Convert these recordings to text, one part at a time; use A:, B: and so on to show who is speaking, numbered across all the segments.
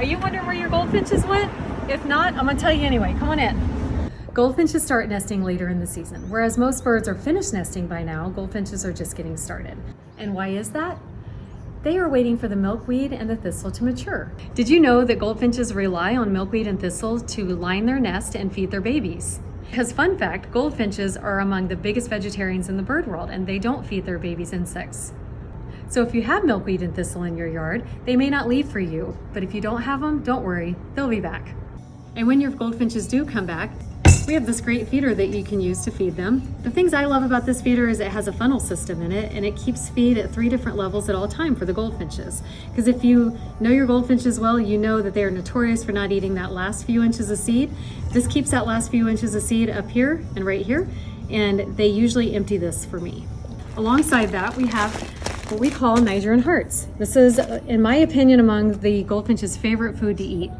A: Are you wondering where your goldfinches went? If not, I'm gonna tell you anyway. Come on in. Goldfinches start nesting later in the season, whereas most birds are finished nesting by now. Goldfinches are just getting started. And why is that? They are waiting for the milkweed and the thistle to mature. Did you know that goldfinches rely on milkweed and thistle to line their nest and feed their babies? Because fun fact, goldfinches are among the biggest vegetarians in the bird world, and they don't feed their babies insects. So if you have milkweed and thistle in your yard, they may not leave for you, but if you don't have them, don't worry, they'll be back. And when your goldfinches do come back, we have this great feeder that you can use to feed them. The things I love about this feeder is it has a funnel system in it, and it keeps feed at 3 different levels at all time for the goldfinches. Because if you know your goldfinches well, you know that they are notorious for not eating that last few inches of seed. This keeps that last few inches of seed up here and right here, and they usually empty this for me. Alongside that, we have what we call Nigerian hearts. This is, in my opinion, among the goldfinch's favorite food to eat.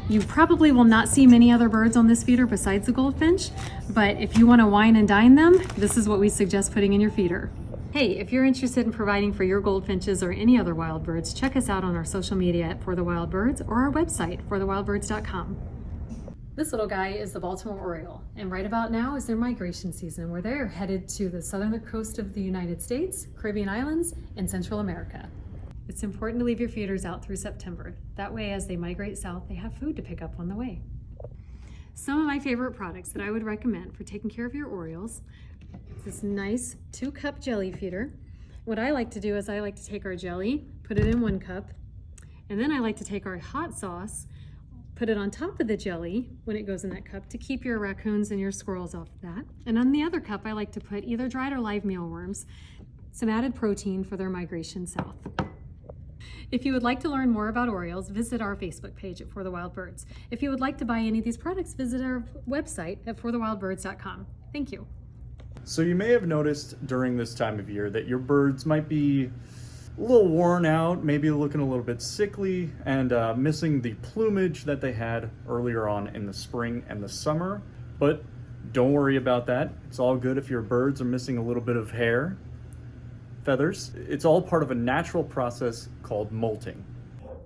A: You probably will not see many other birds on this feeder besides the goldfinch, but if you want to wine and dine them, this is what we suggest putting in your feeder. Hey, if you're interested in providing for your goldfinches or any other wild birds, check us out on our social media at For the Wild Birds or our website, forthewildbirds.com. This little guy is the Baltimore Oriole, and right about now is their migration season, where they're headed to the southern coast of the United States, Caribbean islands, and Central America. It's important to leave your feeders out through September. That way, as they migrate south, they have food to pick up on the way. Some of my favorite products that I would recommend for taking care of your Orioles is this nice 2-cup jelly feeder. What I like to do is I like to take our jelly, put it in 1 cup, and then I like to take our hot sauce, put it on top of the jelly when it goes in that cup to keep your raccoons and your squirrels off of that. And on the other cup, I like to put either dried or live mealworms, some added protein for their migration south. If you would like to learn more about Orioles, visit our Facebook page at For the Wild Birds. If you would like to buy any of these products, visit our website at forthewildbirds.com. Thank you.
B: So you may have noticed during this time of year that your birds might be a little worn out, maybe looking a little bit sickly, and missing the plumage that they had earlier on in the spring and the summer. But don't worry about that. It's all good if your birds are missing a little bit of hair, feathers. It's all part of a natural process called molting.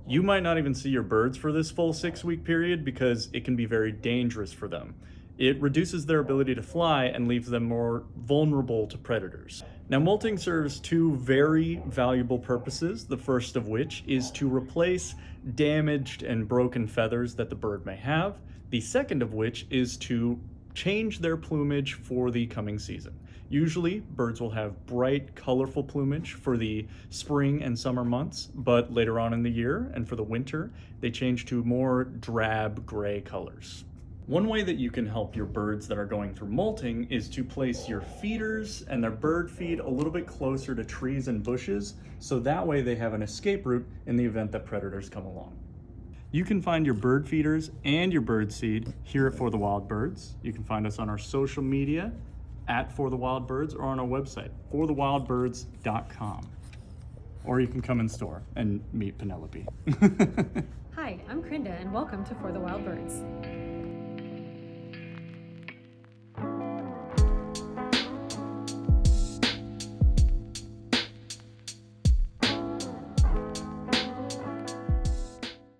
B: You might not even see your birds for this full 6-week period because it can be very dangerous for them. It reduces their ability to fly and leaves them more vulnerable to predators. Now, molting serves 2 very valuable purposes, the first of which is to replace damaged and broken feathers that the bird may have. The second of which is to change their plumage for the coming season. Usually, birds will have bright, colorful plumage for the spring and summer months, but later on in the year and for the winter, they change to more drab gray colors. One way that you can help your birds that are going through molting is to place your feeders and their bird feed a little bit closer to trees and bushes, so that way they have an escape route in the event that predators come along. You can find your bird feeders and your bird seed here at For the Wild Birds. You can find us on our social media at For the Wild Birds or on our website, forthewildbirds.com. Or you can come in store and meet Penelope.
A: Hi, I'm Krinda, and welcome to For the Wild Birds.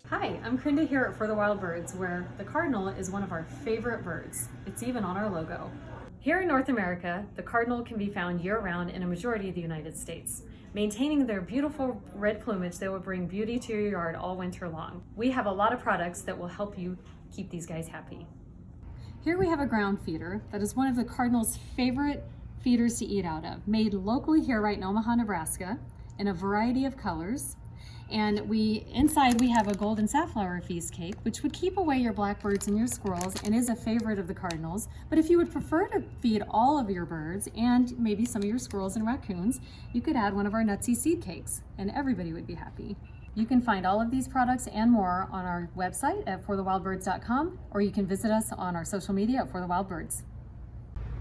A: Hi, I'm Krinda here at For the Wild Birds, where the cardinal is one of our favorite birds. It's even on our logo. Here in North America, the cardinal can be found year-round in a majority of the United States. Maintaining their beautiful red plumage, they will bring beauty to your yard all winter long. We have a lot of products that will help you keep these guys happy. Here we have a ground feeder that is one of the cardinal's favorite feeders to eat out of, made locally here right in Omaha, Nebraska, in a variety of colors. And inside we have a golden safflower feast cake, which would keep away your blackbirds and your squirrels and is a favorite of the cardinals. But if you would prefer to feed all of your birds and maybe some of your squirrels and raccoons, you could add one of our Nutsy seed cakes and everybody would be happy. You can find all of these products and more on our website at forthewildbirds.com, or you can visit us on our social media at For the Wild Birds.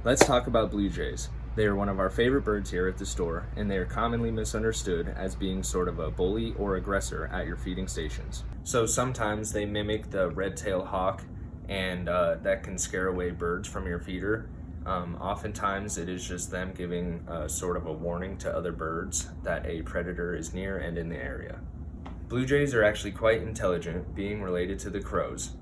C: Let's talk about blue jays. They are one of our favorite birds here at the store, and they are commonly misunderstood as being sort of a bully or aggressor at your feeding stations. So sometimes they mimic the red-tailed hawk, and that can scare away birds from your feeder. Oftentimes it is just them giving sort of a warning to other birds that a predator is near and in the area. Blue jays are actually quite intelligent, being related to the crows,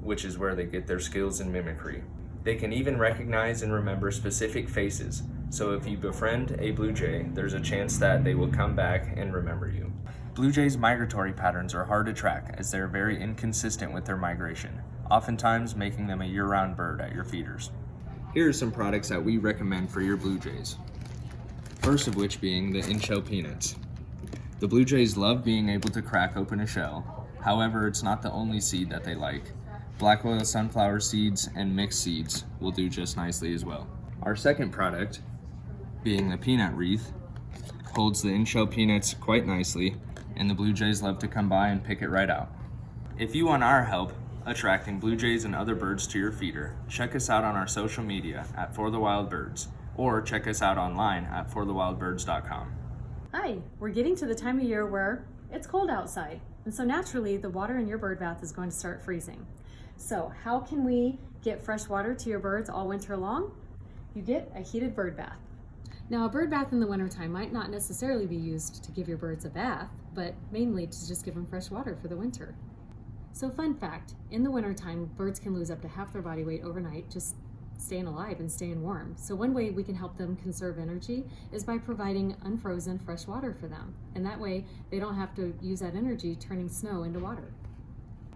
C: which is where they get their skills in mimicry. They can even recognize and remember specific faces, so if you befriend a blue jay, there's a chance that they will come back and remember you. Blue jays' migratory patterns are hard to track as they're very inconsistent with their migration, oftentimes making them a year-round bird at your feeders. Here are some products that we recommend for your blue jays. First of which being the in-shell peanuts. The blue jays love being able to crack open a shell. However, it's not the only seed that they like. Black oil sunflower seeds and mixed seeds will do just nicely as well. Our second product, being the peanut wreath, holds the in-shell peanuts quite nicely, and the blue jays love to come by and pick it right out. If you want our help attracting blue jays and other birds to your feeder, check us out on our social media at For the Wild Birds, or check us out online at forthewildbirds.com.
A: Hi, we're getting to the time of year where it's cold outside, and so naturally the water in your bird bath is going to start freezing. So how can we get fresh water to your birds all winter long? You get a heated bird bath. Now, a bird bath in the wintertime might not necessarily be used to give your birds a bath, but mainly to just give them fresh water for the winter. So fun fact, in the wintertime, birds can lose up to half their body weight overnight just staying alive and staying warm. So one way we can help them conserve energy is by providing unfrozen fresh water for them. And that way they don't have to use that energy turning snow into water.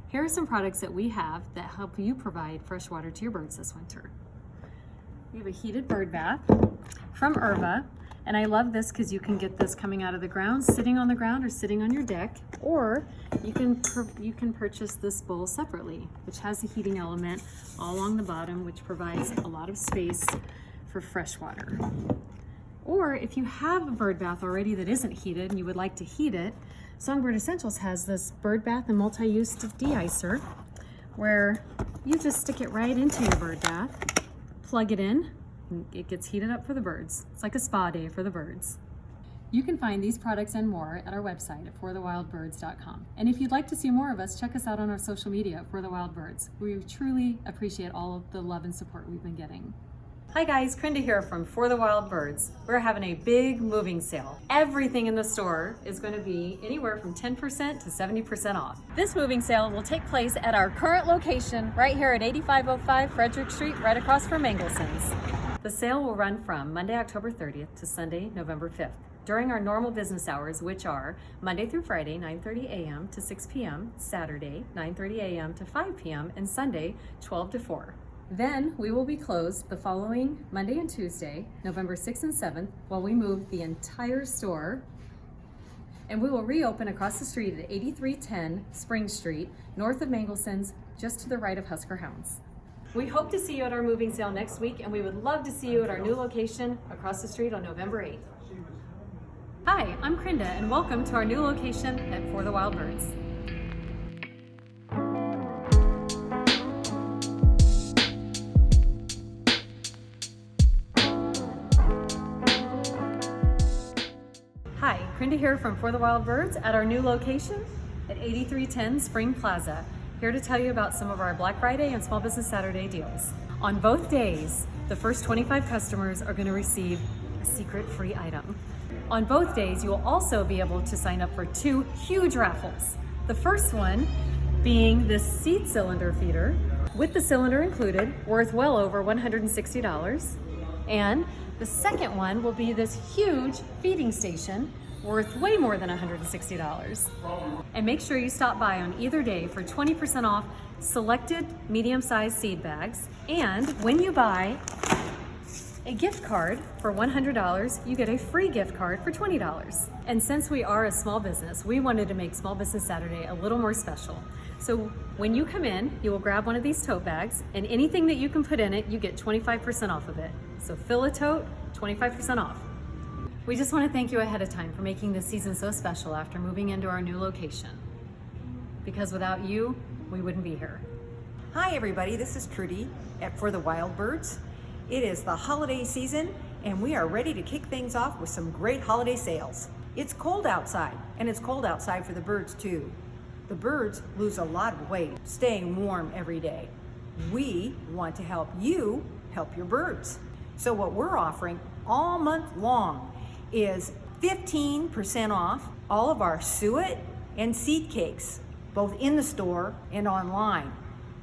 A: Here are some products that we have that help you provide fresh water to your birds this winter. We have a heated bird bath from Erva, and I love this because you can get this coming out of the ground, sitting on the ground or sitting on your deck, or you can purchase this bowl separately, which has a heating element all along the bottom, which provides a lot of space for fresh water. Or if you have a bird bath already that isn't heated and you would like to heat it, Songbird Essentials has this bird bath and multi-use de-icer where you just stick it right into your bird bath, plug it in, and it gets heated up for the birds. It's like a spa day for the birds. You can find these products and more at our website at forthewildbirds.com. And if you'd like to see more of us, check us out on our social media at For the Wild Birds. We truly appreciate all of the love and support we've been getting. Hi guys, Krinda here from For the Wild Birds. We're having a big moving sale. Everything in the store is going to be anywhere from 10% to 70% off. This moving sale will take place at our current location right here at 8505 Frederick Street, right across from Mangelson's. The sale will run from Monday, October 30th to Sunday, November 5th. During our normal business hours, which are Monday through Friday, 9:30 a.m. to 6 p.m., Saturday, 9:30 a.m. to 5 p.m., and Sunday, 12 to 4. Then we will be closed the following Monday and Tuesday, November 6th and 7th, while we move the entire store. And we will reopen across the street at 8310 Spring Street, north of Mangelson's, just to the right of Husker Hounds. We hope to see you at our moving sale next week, and we would love to see you at our new location across the street on November 8th. Hi, I'm Krinda, and welcome to our new location at For the Wild Birds. Hi, Krinda here from For the Wild Birds at our new location at 8310 Spring Plaza. Here to tell you about some of our Black Friday and Small Business Saturday deals. On both days, the first 25 customers are going to receive a secret free item. On both days, you will also be able to sign up for 2 huge raffles. The first one being this seed cylinder feeder, with the cylinder included, worth well over $160. And the second one will be this huge feeding station, worth way more than $160. And make sure you stop by on either day for 20% off selected medium-sized seed bags. And when you buy a gift card for $100, you get a free gift card for $20. And since we are a small business, we wanted to make Small Business Saturday a little more special. So when you come in, you will grab one of these tote bags, and anything that you can put in it, you get 25% off of it. So fill a tote, 25% off. We just want to thank you ahead of time for making this season so special after moving into our new location. Because without you, we wouldn't be here.
D: Hi everybody, this is Trudy at For the Wild Birds. It is the holiday season and we are ready to kick things off with some great holiday sales. It's cold outside, and it's cold outside for the birds too. The birds lose a lot of weight staying warm every day. We want to help you help your birds. So what we're offering all month long is 15% off all of our suet and seed cakes, both in the store and online.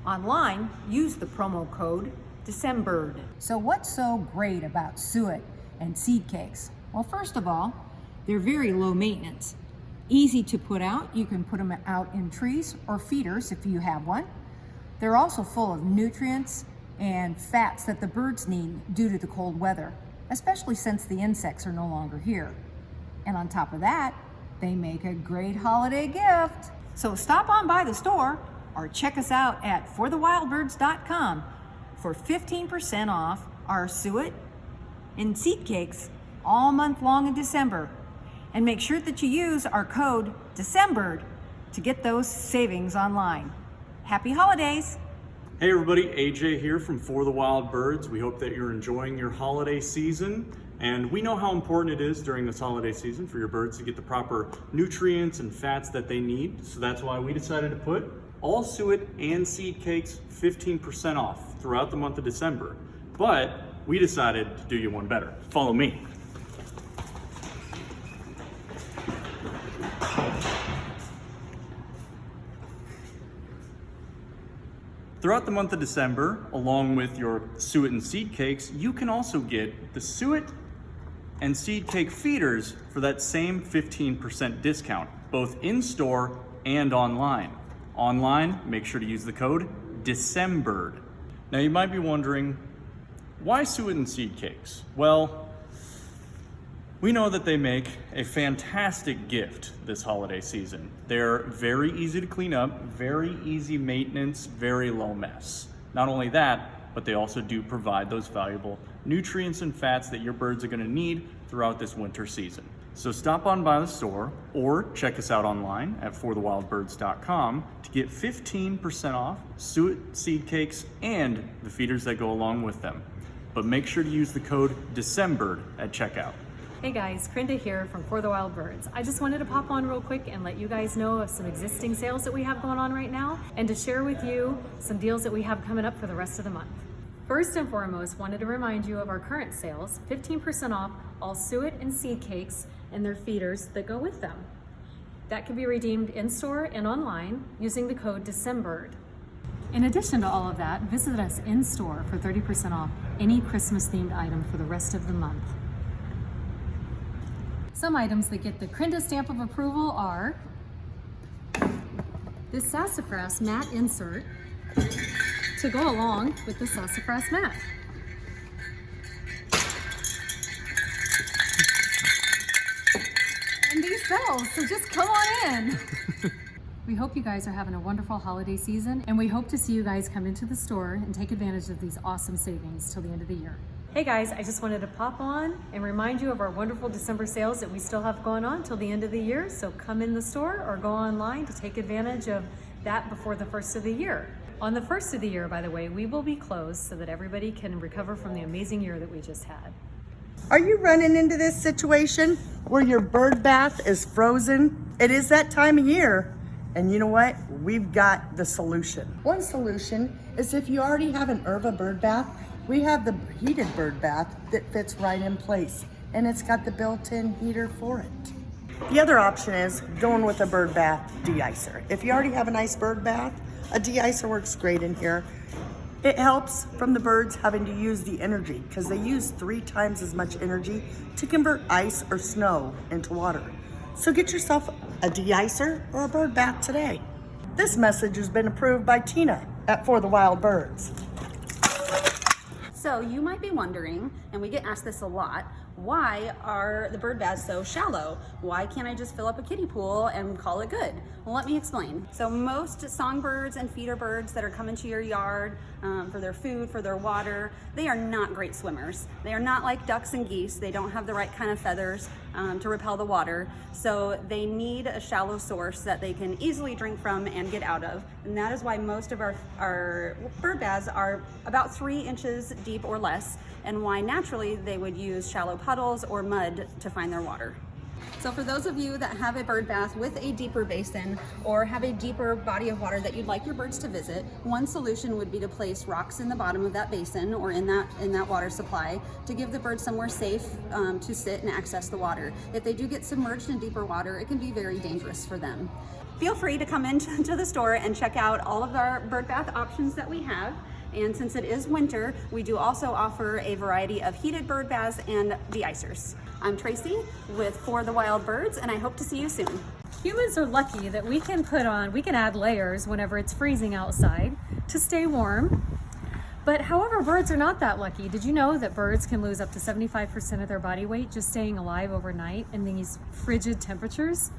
D: Online, use the promo code DECEMBERD.
E: So what's so great about suet and seed cakes? Well, first of all, they're very low maintenance. Easy to put out. You can put them out in trees or feeders if you have one. They're also full of nutrients and fats that the birds need due to the cold weather, especially since the insects are no longer here. And on top of that, they make a great holiday gift.
D: So stop on by the store or check us out at forthewildbirds.com for 15% off our suet and seed cakes all month long in December. And make sure that you use our code DECEMBERD to get those savings online. Happy holidays!
B: Hey everybody, AJ here from For the Wild Birds. We hope that you're enjoying your holiday season. And we know how important it is during this holiday season for your birds to get the proper nutrients and fats that they need. So that's why we decided to put all suet and seed cakes 15% off throughout the month of December. But we decided to do you one better. Follow me. Throughout the month of December, along with your suet and seed cakes, you can also get the suet and seed cake feeders for that same 15% discount, both in store and online. Online, make sure to use the code DECEMBERD. Now you might be wondering, why suet and seed cakes? Well, we know that they make a fantastic gift this holiday season. They're very easy to clean up, very easy maintenance, very low mess. Not only that, but they also do provide those valuable nutrients and fats that your birds are gonna need throughout this winter season. So stop on by the store or check us out online at forthewildbirds.com to get 15% off suet seed cakes and the feeders that go along with them. But make sure to use the code DECEMBERD at checkout.
A: Hey guys, Krinda here from For the Wild Birds. I just wanted to pop on real quick and let you guys know of some existing sales that we have going on right now and to share with you some deals that we have coming up for the rest of the month. First and foremost, wanted to remind you of our current sales, 15% off all suet and seed cakes and their feeders that go with them. That can be redeemed in-store and online using the code DECEMBERD. In addition to all of that, visit us in-store for 30% off any Christmas-themed item for the rest of the month. Some items that get the Krinda stamp of approval are this sassafras mat insert to go along with the sassafras mat. And these bells, so just come on in. We hope you guys are having a wonderful holiday season, and we hope to see you guys come into the store and take advantage of these awesome savings till the end of the year. Hey guys, I just wanted to pop on and remind you of our wonderful December sales that we still have going on till the end of the year. So come in the store or go online to take advantage of that before the first of the year. On the first of the year, by the way, we will be closed so that everybody can recover from the amazing year that we just had.
F: Are you running into this situation where your bird bath is frozen? It is that time of year. And you know what? We've got the solution. One solution is if you already have an Erva bird bath, we have the heated bird bath that fits right in place, and it's got the built-in heater for it. The other option is going with a bird bath de-icer. If you already have a nice bird bath, a de-icer works great in here. It helps from the birds having to use the energy because they use 3 times as much energy to convert ice or snow into water. So get yourself a de-icer or a bird bath today. This message has been approved by Tina at For the Wild Birds.
G: So you might be wondering, and we get asked this a lot, why are the bird baths so shallow? Why can't I just fill up a kiddie pool and call it good? Well, let me explain. So most songbirds and feeder birds that are coming to your yard for their food, for their water, they are not great swimmers. They are not like ducks and geese. They don't have the right kind of feathers to repel the water. So they need a shallow source that they can easily drink from and get out of. And that is why most of our bird baths are about 3 inches deep or less, and why naturally they would use shallow puddles or mud to find their water. So for those of you that have a bird bath with a deeper basin or have a deeper body of water that you'd like your birds to visit, one solution would be to place rocks in the bottom of that basin or in that water supply to give the birds somewhere safe to sit and access the water. If they do get submerged in deeper water, it can be very dangerous for them. Feel free to come into the store and check out all of our bird bath options that we have. And since it is winter, we do also offer a variety of heated bird baths and de-icers. I'm Tracy with For the Wild Birds, and I hope to see you soon.
A: Humans are lucky that we can add layers whenever it's freezing outside to stay warm. But however, birds are not that lucky. Did you know that birds can lose up to 75% of their body weight just staying alive overnight in these frigid temperatures?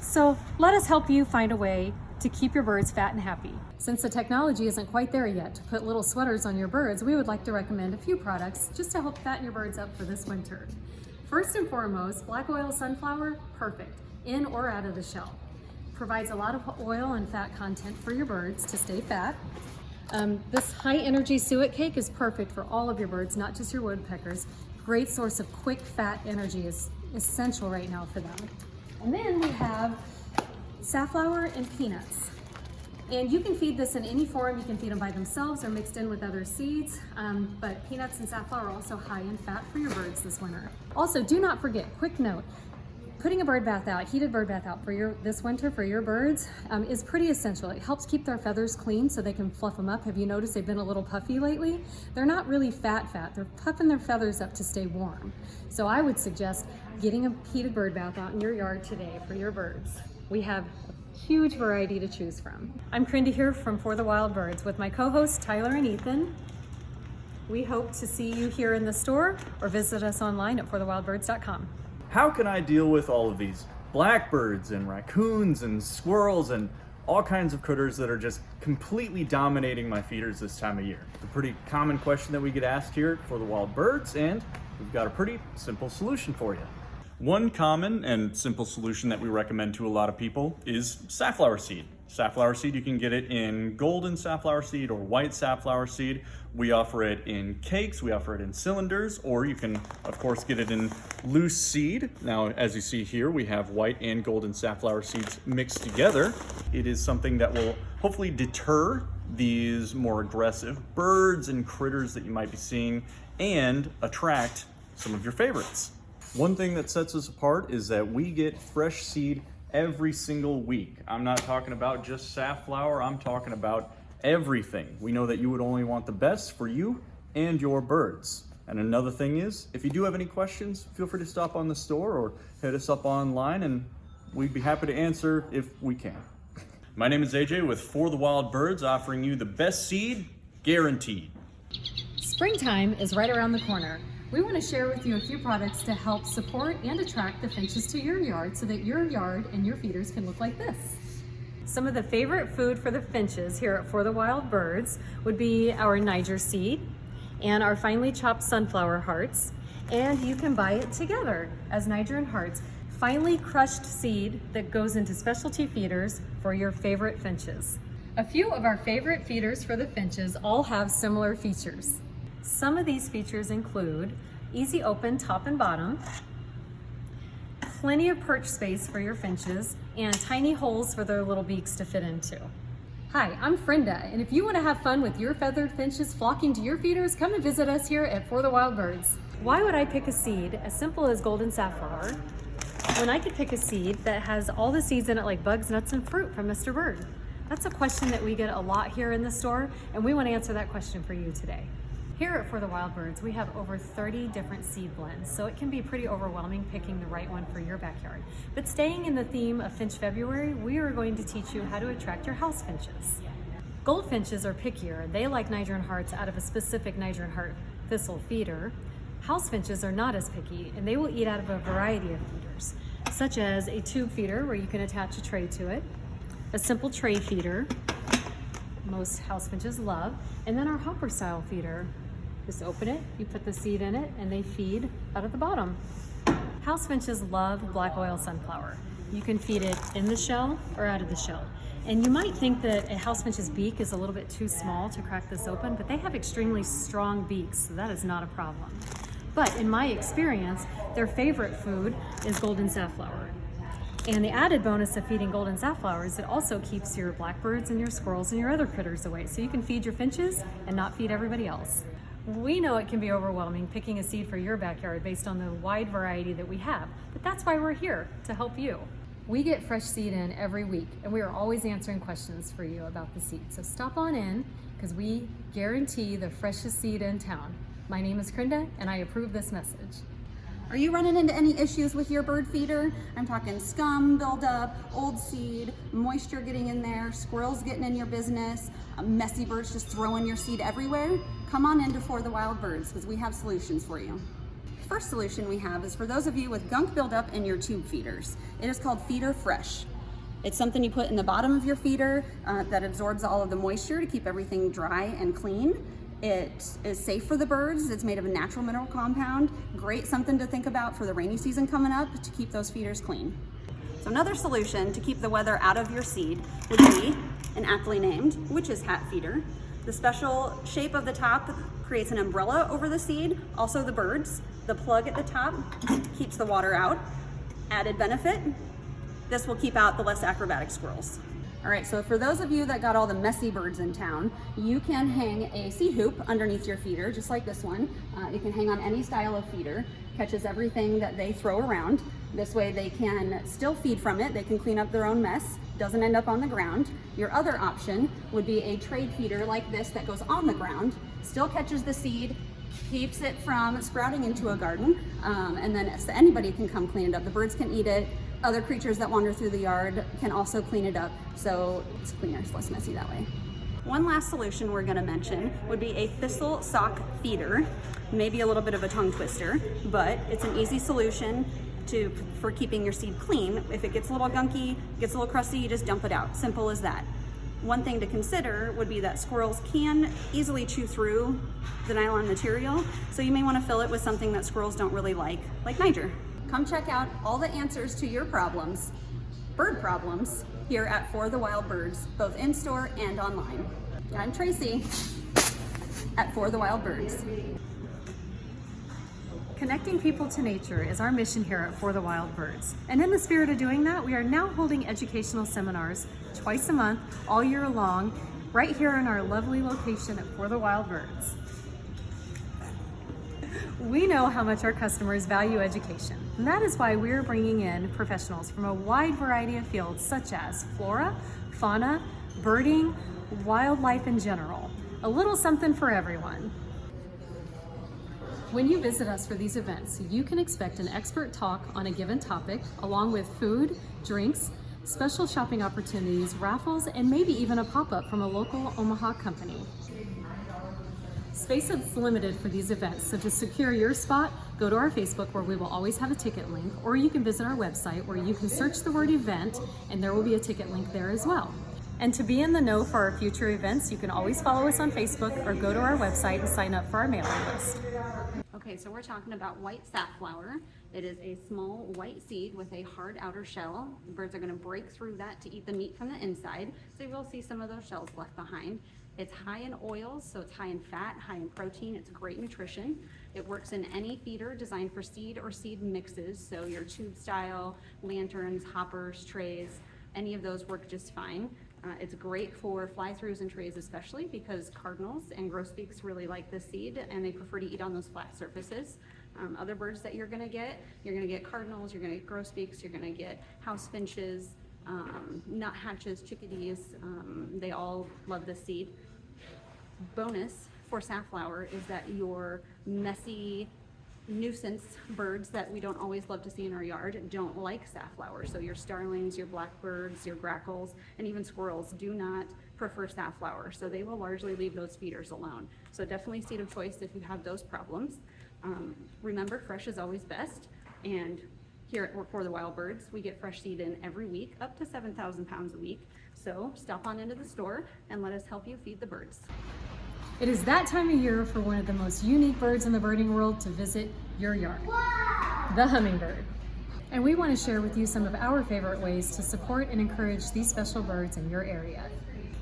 A: So let us help you find a way to keep your birds fat and happy. Since the technology isn't quite there yet to put little sweaters on your birds, we would like to recommend a few products just to help fatten your birds up for this winter. First and foremost, black oil sunflower, perfect, in or out of the shell. Provides a lot of oil and fat content for your birds to stay fat. This high energy suet cake is perfect for all of your birds, not just your woodpeckers. Great source of quick fat energy is essential right now for them. And then we have safflower and peanuts. And you can feed this in any form. You can feed them by themselves or mixed in with other seeds, but peanuts and safflower are also high in fat for your birds this winter. Also, do not forget, quick note, putting a bird bath out, heated bird bath out for this winter for your birds is pretty essential. It helps keep their feathers clean so they can fluff them up. Have you noticed they've been a little puffy lately? They're not really fat. They're puffing their feathers up to stay warm. So I would suggest getting a heated bird bath out in your yard today for your birds. We have huge variety to choose from. I'm Crindy here from For the Wild Birds with my co-hosts Tyler and Ethan. We hope to see you here in the store or visit us online at forthewildbirds.com.
B: How can I deal with all of these blackbirds and raccoons and squirrels and all kinds of critters that are just completely dominating my feeders this time of year? It's a pretty common question that we get asked here for the Wild Birds, and we've got a pretty simple solution for you. One common and simple solution that we recommend to a lot of people is safflower seed. Safflower seed, you can get it in golden safflower seed or white safflower seed. We offer it in cakes, we offer it in cylinders, or you can, of course, get it in loose seed. Now, as you see here, we have white and golden safflower seeds mixed together. It is something that will hopefully deter these more aggressive birds and critters that you might be seeing and attract some of your favorites. One thing that sets us apart is that we get fresh seed every single week. I'm not talking about just safflower, I'm talking about everything. We know that you would only want the best for you and your birds. And another thing is, if you do have any questions, feel free to stop on the store or hit us up online and we'd be happy to answer if we can. My name is AJ with For the Wild Birds, offering you the best seed, guaranteed.
A: Springtime is right around the corner. We want to share with you a few products to help support and attract the finches to your yard so that your yard and your feeders can look like this. Some of the favorite food for the finches here at For the Wild Birds would be our Niger seed and our finely chopped sunflower hearts, and you can buy it together as Niger and hearts. Finely crushed seed that goes into specialty feeders for your favorite finches. A few of our favorite feeders for the finches all have similar features. Some of these features include easy open top and bottom, plenty of perch space for your finches, and tiny holes for their little beaks to fit into. Hi, I'm Frenda, and if you want to have fun with your feathered finches flocking to your feeders, come and visit us here at For the Wild Birds. Why would I pick a seed as simple as golden safflower when I could pick a seed that has all the seeds in it like bugs, nuts, and fruit from Mr. Bird? That's a question that we get a lot here in the store, and we want to answer that question for you today. Here at For the Wild Birds, we have over 30 different seed blends, so it can be pretty overwhelming picking the right one for your backyard. But staying in the theme of Finch February, we are going to teach you how to attract your house finches. Goldfinches are pickier. They like Niger and hearts out of a specific Niger and heart thistle feeder. House finches are not as picky, and they will eat out of a variety of feeders, such as a tube feeder where you can attach a tray to it, a simple tray feeder, most house finches love, and then our hopper style feeder. Just open it, you put the seed in it, and they feed out of the bottom. House finches love black oil sunflower. You can feed it in the shell or out of the shell. And you might think that a house finch's beak is a little bit too small to crack this open, but they have extremely strong beaks, so that is not a problem. But in my experience, Their favorite food is golden safflower. And the added bonus of feeding golden safflower is it also keeps your blackbirds and your squirrels and your other critters away. So you can feed your finches and not feed everybody else. We know it can be overwhelming picking a seed for your backyard based on the wide variety that we have, but that's why we're here, to help you. We get fresh seed in every week, and we are always answering questions for you about the seed. So stop on in, because we guarantee the freshest seed in town. My name is Krinda, and I approve this message.
G: Are you running into any issues with your bird feeder? I'm talking scum buildup, old seed, moisture getting in there, squirrels getting in your business, messy birds just throwing your seed everywhere? Come on into For the Wild Birds, because we have solutions for you. First solution we have is for those of you with gunk buildup in your tube feeders. It is called Feeder Fresh. It's something you put in the bottom of your feeder that absorbs all of the moisture to keep everything dry and clean. It is safe for the birds. It's made of a natural mineral compound. Great, something to think about for the rainy season coming up to keep those feeders clean. So another solution to keep the weather out of your seed would be an aptly named witch's hat feeder. The special shape of the top creates an umbrella over the seed, also the birds. The plug at the top keeps the water out. Added benefit, this will keep out the less acrobatic squirrels. All right, so for those of you that got all the messy birds in town, you can hang a seed hoop underneath your feeder, just like this one. You can hang on any style of feeder, catches everything that they throw around. This way they can still feed from it, they can clean up their own mess, doesn't end up on the ground. Your other option would be a trade feeder like this that goes on the ground, still catches the seed, keeps it from sprouting into a garden, and then so anybody can come clean it up. The birds can eat it. Other creatures that wander through the yard can also clean it up, so it's cleaner, it's less messy that way. One last solution we're going to mention would be a thistle sock feeder. Maybe a little bit of a tongue twister, but it's an easy solution for keeping your seed clean. If it gets a little gunky, gets a little crusty, you just dump it out. Simple as that. One thing to consider would be that squirrels can easily chew through the nylon material, so you may want to fill it with something that squirrels don't really like Niger. Come check out all the answers to your problems, bird problems, here at For the Wild Birds, both in-store and online. I'm Tracy at For the Wild Birds.
A: Connecting people to nature is our mission here at For the Wild Birds. And in the spirit of doing that, we are now holding educational seminars twice a month, all year long, right here in our lovely location at For the Wild Birds. We know how much our customers value education, and that is why we're bringing in professionals from a wide variety of fields such as flora, fauna, birding, wildlife in general. A little something for everyone. When you visit us for these events, you can expect an expert talk on a given topic, along with food, drinks, special shopping opportunities, raffles, and maybe even a pop-up from a local Omaha company. Space is limited for these events, so to secure your spot, go to our Facebook where we will always have a ticket link, or you can visit our website where you can search the word event and there will be a ticket link there as well. And to be in the know for our future events, you can always follow us on Facebook or go to our website and sign up for our mailing list.
G: Okay, so we're talking about white safflower. It is a small white seed with a hard outer shell. The birds are going to break through that to eat the meat from the inside, so you will see some of those shells left behind. It's high in oils, so it's high in fat, high in protein. It's great nutrition. It works in any feeder designed for seed or seed mixes, so your tube style, lanterns, hoppers, trays, any of those work just fine. It's great for fly-throughs and trays especially, because cardinals and grosbeaks really like this seed and they prefer to eat on those flat surfaces. Other birds that you're gonna get cardinals, you're gonna get grosbeaks, you're gonna get house finches, nuthatches, chickadees, they all love this seed. Bonus for safflower is that your messy nuisance birds that we don't always love to see in our yard don't like safflower. So your starlings, your blackbirds, your grackles, and even squirrels do not prefer safflower. So they will largely leave those feeders alone. So definitely seed of choice if you have those problems. Remember, fresh is always best. And here at For the Wild Birds, we get fresh seed in every week, up to 7,000 pounds a week. So stop on into the store and let us help you feed the birds.
A: It is that time of year for one of the most unique birds in the birding world to visit your yard, the hummingbird. And we want to share with you some of our favorite ways to support and encourage these special birds in your area.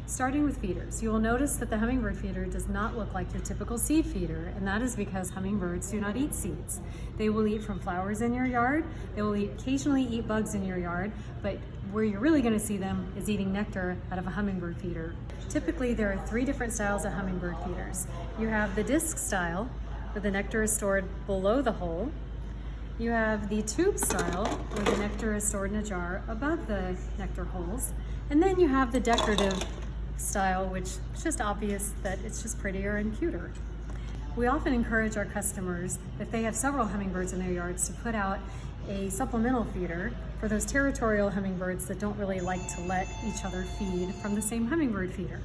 A: Starting with feeders, you will notice that the hummingbird feeder does not look like your typical seed feeder, and that is because hummingbirds do not eat seeds. They will eat from flowers in your yard, they will occasionally eat bugs in your yard, but where you're really going to see them is eating nectar out of a hummingbird feeder. Typically, there are 3 different styles of hummingbird feeders. You have the disc style, where the nectar is stored below the hole. You have the tube style, where the nectar is stored in a jar above the nectar holes. And then you have the decorative style, which is just obvious that it's just prettier and cuter. We often encourage our customers, if they have several hummingbirds in their yards, to put out a supplemental feeder for those territorial hummingbirds that don't really like to let each other feed from the same hummingbird feeder.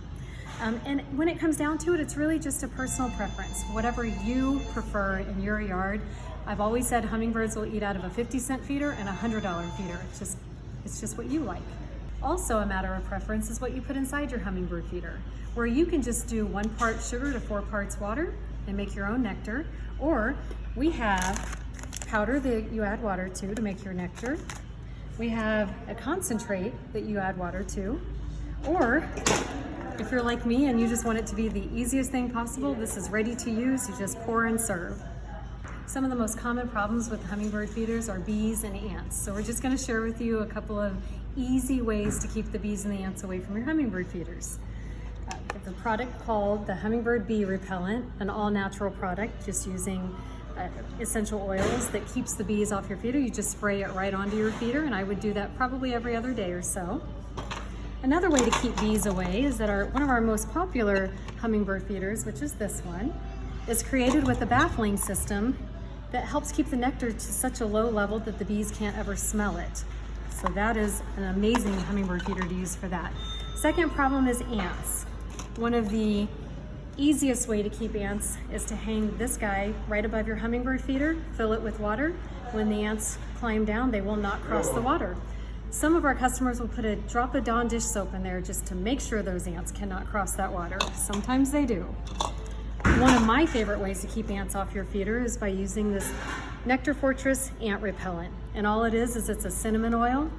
A: And when it comes down to it, it's really just a personal preference. Whatever you prefer in your yard. I've always said hummingbirds will eat out of a 50-cent feeder and a $100 feeder. It's just what you like. Also a matter of preference is what you put inside your hummingbird feeder, where you can just do 1 part sugar to 4 parts water and make your own nectar, or we have powder that you add water to make your nectar. We have a concentrate that you add water to, or if you're like me and you just want it to be the easiest thing possible, this is ready to use. You just pour and serve. Some of the most common problems with hummingbird feeders are bees and ants. So we're just going to share with you a couple of easy ways to keep the bees and the ants away from your hummingbird feeders. It's a product called the Hummingbird Bee Repellent, an all-natural product, just using essential oils that keeps the bees off your feeder. You just spray it right onto your feeder, and I would do that probably every other day or so. Another way to keep bees away is that one of our most popular hummingbird feeders, which is this one, is created with a baffling system that helps keep the nectar to such a low level that the bees can't ever smell it. So that is an amazing hummingbird feeder to use for that. Second problem is ants. One of the easiest way to keep ants is to hang this guy right above your hummingbird feeder, fill it with water. When the ants climb down, they will not cross the water. Some of our customers will put a drop of Dawn dish soap in there just to make sure those ants cannot cross that water. Sometimes they do. One of my favorite ways to keep ants off your feeder is by using this Nectar Fortress ant repellent. And all it is it's a cinnamon oil.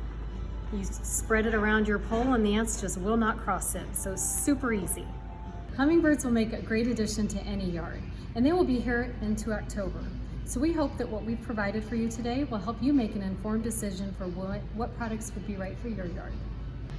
A: You spread it around your pole and the ants just will not cross it. So super easy. Hummingbirds will make a great addition to any yard, and they will be here into October. So we hope that what we've provided for you today will help you make an informed decision for what products would be right for your yard.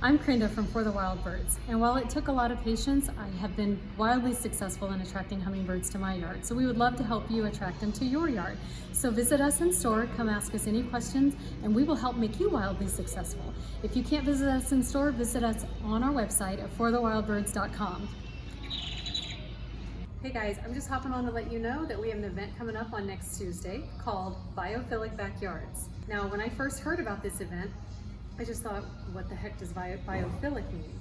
A: I'm Krinda from For the Wild Birds, and while it took a lot of patience, I have been wildly successful in attracting hummingbirds to my yard. So we would love to help you attract them to your yard. So visit us in store, come ask us any questions, and we will help make you wildly successful. If you can't visit us in store, visit us on our website at forthewildbirds.com. Hey guys, I'm just hopping on to let you know that we have an event coming up on next Tuesday called Biophilic Backyards. Now, when I first heard about this event, I just thought, what the heck does biophilic mean?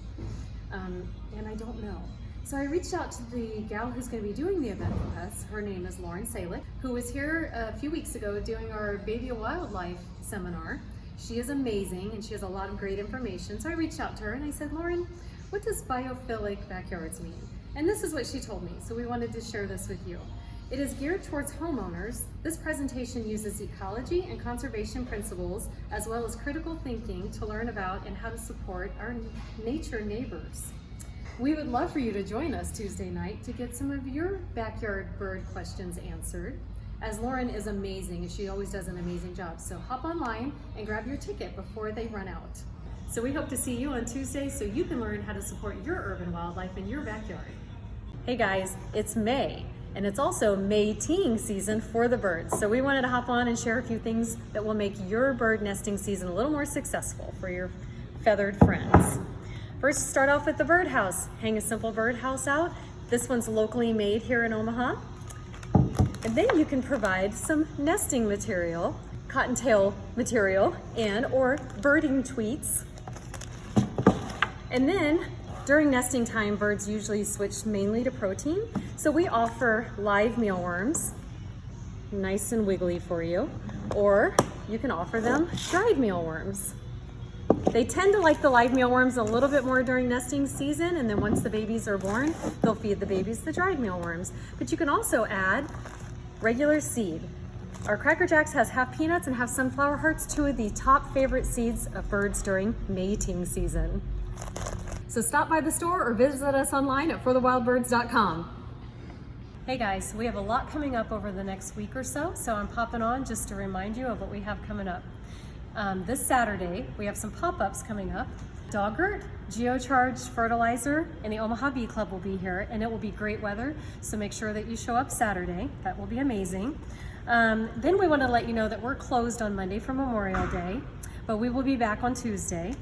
A: And I don't know. So I reached out to the gal who's going to be doing the event with us. Her name is Lauren Salick, who was here a few weeks ago doing our Baby of Wildlife seminar. She is amazing and she has a lot of great information. So I reached out to her and I said, Lauren, what does biophilic backyards mean? And this is what she told me, so we wanted to share this with you. It is geared towards homeowners. This presentation uses ecology and conservation principles, as well as critical thinking to learn about and how to support our nature neighbors. We would love for you to join us Tuesday night to get some of your backyard bird questions answered, as Lauren is amazing and she always does an amazing job. So hop online and grab your ticket before they run out. So we hope to see you on Tuesday so you can learn how to support your urban wildlife in your backyard. Hey guys, it's May. And it's also mating season for the birds. So we wanted to hop on and share a few things that will make your bird nesting season a little more successful for your feathered friends. First, start off with the birdhouse. Hang a simple birdhouse out. This one's locally made here in Omaha. And then you can provide some nesting material, cottontail material, or birding tweets. And then during nesting time, birds usually switch mainly to protein. So we offer live mealworms, nice and wiggly for you, or you can offer them dried mealworms. They tend to like the live mealworms a little bit more during nesting season, and then once the babies are born, they'll feed the babies the dried mealworms. But you can also add regular seed. Our Cracker Jacks has half peanuts and half sunflower hearts, 2 of the top favorite seeds of birds during mating season. So stop by the store or visit us online at forthewildbirds.com. Hey guys, we have a lot coming up over the next week or so I'm popping on just to remind you of what we have coming up. This Saturday, we have some pop-ups coming up. Doggart, geocharged fertilizer, and the Omaha Bee Club will be here, and it will be great weather, so make sure that you show up Saturday. That will be amazing. Then we want to let you know that we're closed on Monday for Memorial Day, but we will be back on Tuesday.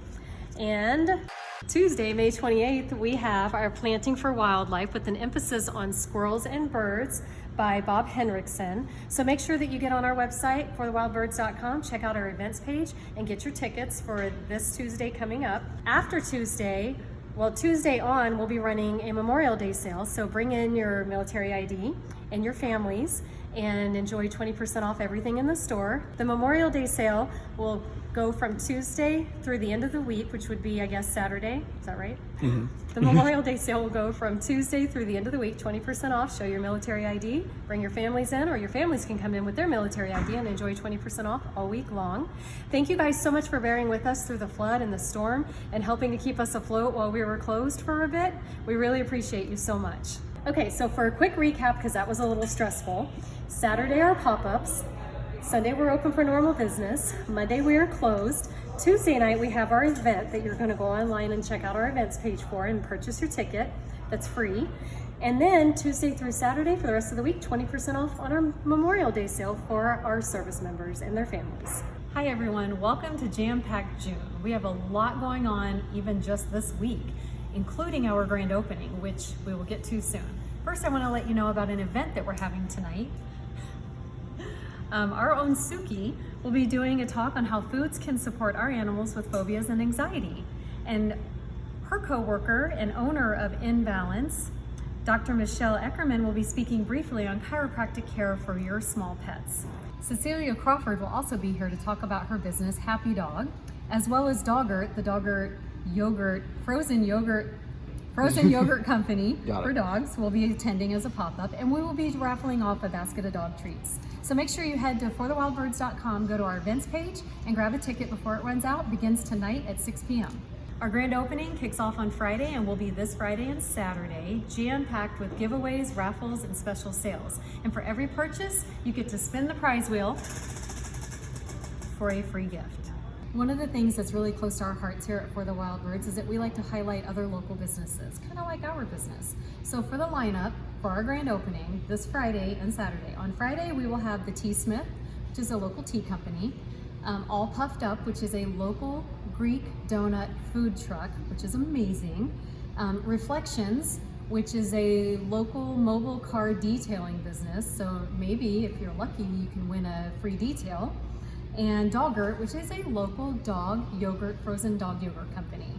A: And Tuesday, May 28th, we have our Planting for Wildlife with an emphasis on squirrels and birds by Bob Henriksen. So make sure that you get on our website, forthewildbirds.com, check out our events page, and get your tickets for this Tuesday coming up. After Tuesday, Tuesday on, we'll be running a Memorial Day sale. So bring in your military ID and your families and enjoy 20% off everything in the store. The Memorial Day sale will go from Tuesday through the end of the week, which would be, I guess, Saturday. Is that right? Mm-hmm. The Memorial Day sale will go from Tuesday through the end of the week, 20% off. Show your military ID, bring your families in, or your families can come in with their military ID and enjoy 20% off all week long. Thank you guys so much for bearing with us through the flood and the storm and helping to keep us afloat while we were closed for a bit. We really appreciate you so much. Okay, so for a quick recap, because that was a little stressful, Saturday are pop-ups, Sunday we're open for normal business, Monday we are closed, Tuesday night we have our event that you're going to go online and check out our events page for and purchase your ticket. That's free. And then Tuesday through Saturday for the rest of the week, 20% off on our Memorial Day sale for our service members and their families. Hi everyone, welcome to Jam Packed June. We have a lot going on even just this week, including our grand opening, which we will get to soon. First, I want to let you know about an event that we're having tonight. Our own Suki will be doing a talk on how foods can support our animals with phobias and anxiety. And her co-worker and owner of InBalance, Dr. Michelle Eckerman, will be speaking briefly on chiropractic care for your small pets. Cecilia Crawford will also be here to talk about her business, Happy Dog, as well as Doggart, the Doggart yogurt, frozen yogurt company for dogs will be attending as a pop-up, and we will be raffling off a basket of dog treats. So make sure you head to forthewildbirds.com, go to our events page, and grab a ticket before it runs out. It begins tonight at 6 p.m. Our grand opening kicks off on Friday and will be this Friday and Saturday, jam-packed with giveaways, raffles, and special sales. And for every purchase, you get to spin the prize wheel for a free gift. One of the things that's really close to our hearts here at For the Wild Birds is that we like to highlight other local businesses, kind of like our business. So for the lineup for our grand opening this Friday and Saturday. On Friday, we will have the Tea Smith, which is a local tea company. All Puffed Up, which is a local Greek donut food truck, which is amazing. Reflections, which is a local mobile car detailing business. So maybe if you're lucky, you can win a free detail. And Doggart, which is a local dog yogurt, frozen dog yogurt company.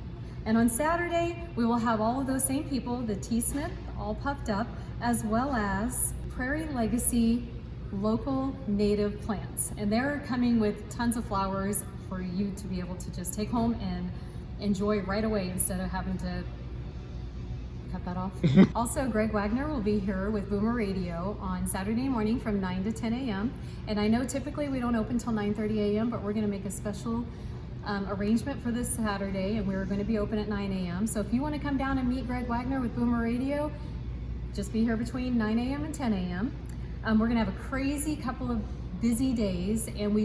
A: And on Saturday, we will have all of those same people, the Tea Smith, All Puffed Up, as well as Prairie Legacy local native plants. And they're coming with tons of flowers for you to be able to just take home and enjoy right away instead of having to cut that off. Also, Greg Wagner will be here with Boomer Radio on Saturday morning from 9 to 10 a.m. And I know typically we don't open till 9:30 a.m., but we're going to make a special arrangement for this Saturday, and we're going to be open at 9 a.m. So if you want to come down and meet Greg Wagner with Boomer Radio, just be here between 9 a.m. and 10 a.m. We're going to have a crazy couple of busy days, and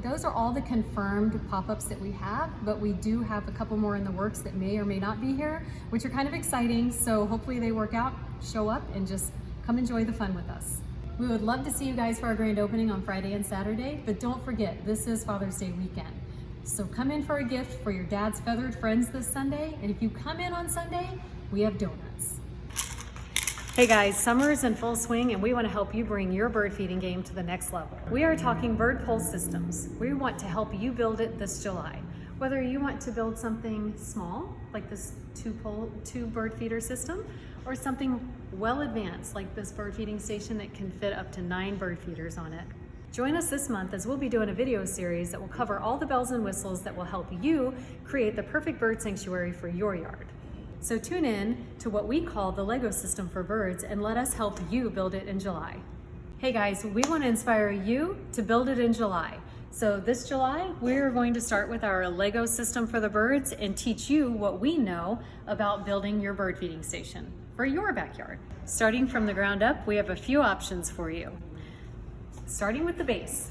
A: those are all the confirmed pop-ups that we have, but we do have a couple more in the works that may or may not be here, which are kind of exciting. So hopefully they work out, show up, and just come enjoy the fun with us. We would love to see you guys for our grand opening on Friday and Saturday, but don't forget, this is Father's Day weekend. So come in for a gift for your dad's feathered friends this Sunday, and if you come in on Sunday, we have donuts. Hey guys, summer is in full swing and we want to help you bring your bird feeding game to the next level. We are talking bird pole systems. We want to help you build it this July. Whether you want to build something small, like this two bird feeder system, or something well advanced, like this bird feeding station that can fit up to 9 bird feeders on it. Join us this month as we'll be doing a video series that will cover all the bells and whistles that will help you create the perfect bird sanctuary for your yard. So tune in to what we call the Lego system for birds and let us help you build it in July. Hey guys, we want to inspire you to build it in July. So this July, we're going to start with our Lego system for the birds and teach you what we know about building your bird feeding station for your backyard. Starting from the ground up, we have a few options for you. Starting with the base.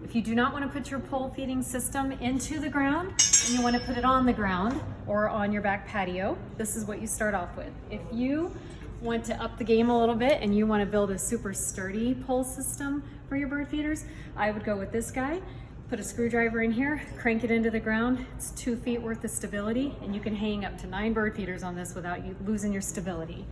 A: If you do not want to put your pole feeding system into the ground and you want to put it on the ground or on your back patio, this is what you start off with. If you want to up the game a little bit and you want to build a super sturdy pole system for your bird feeders, I would go with this guy. Put a screwdriver in here, crank it into the ground. It's 2 feet worth of stability, and you can hang up to 9 bird feeders on this without you losing your stability.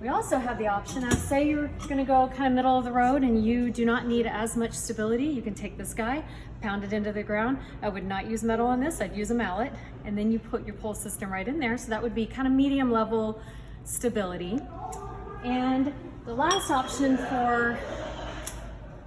A: We also have the option of, say you're gonna go kind of middle of the road and you do not need as much stability, you can take this guy, pound it into the ground. I would not use metal on this, I'd use a mallet, and then you put your pole system right in there, so that would be kind of medium level stability. And the last option for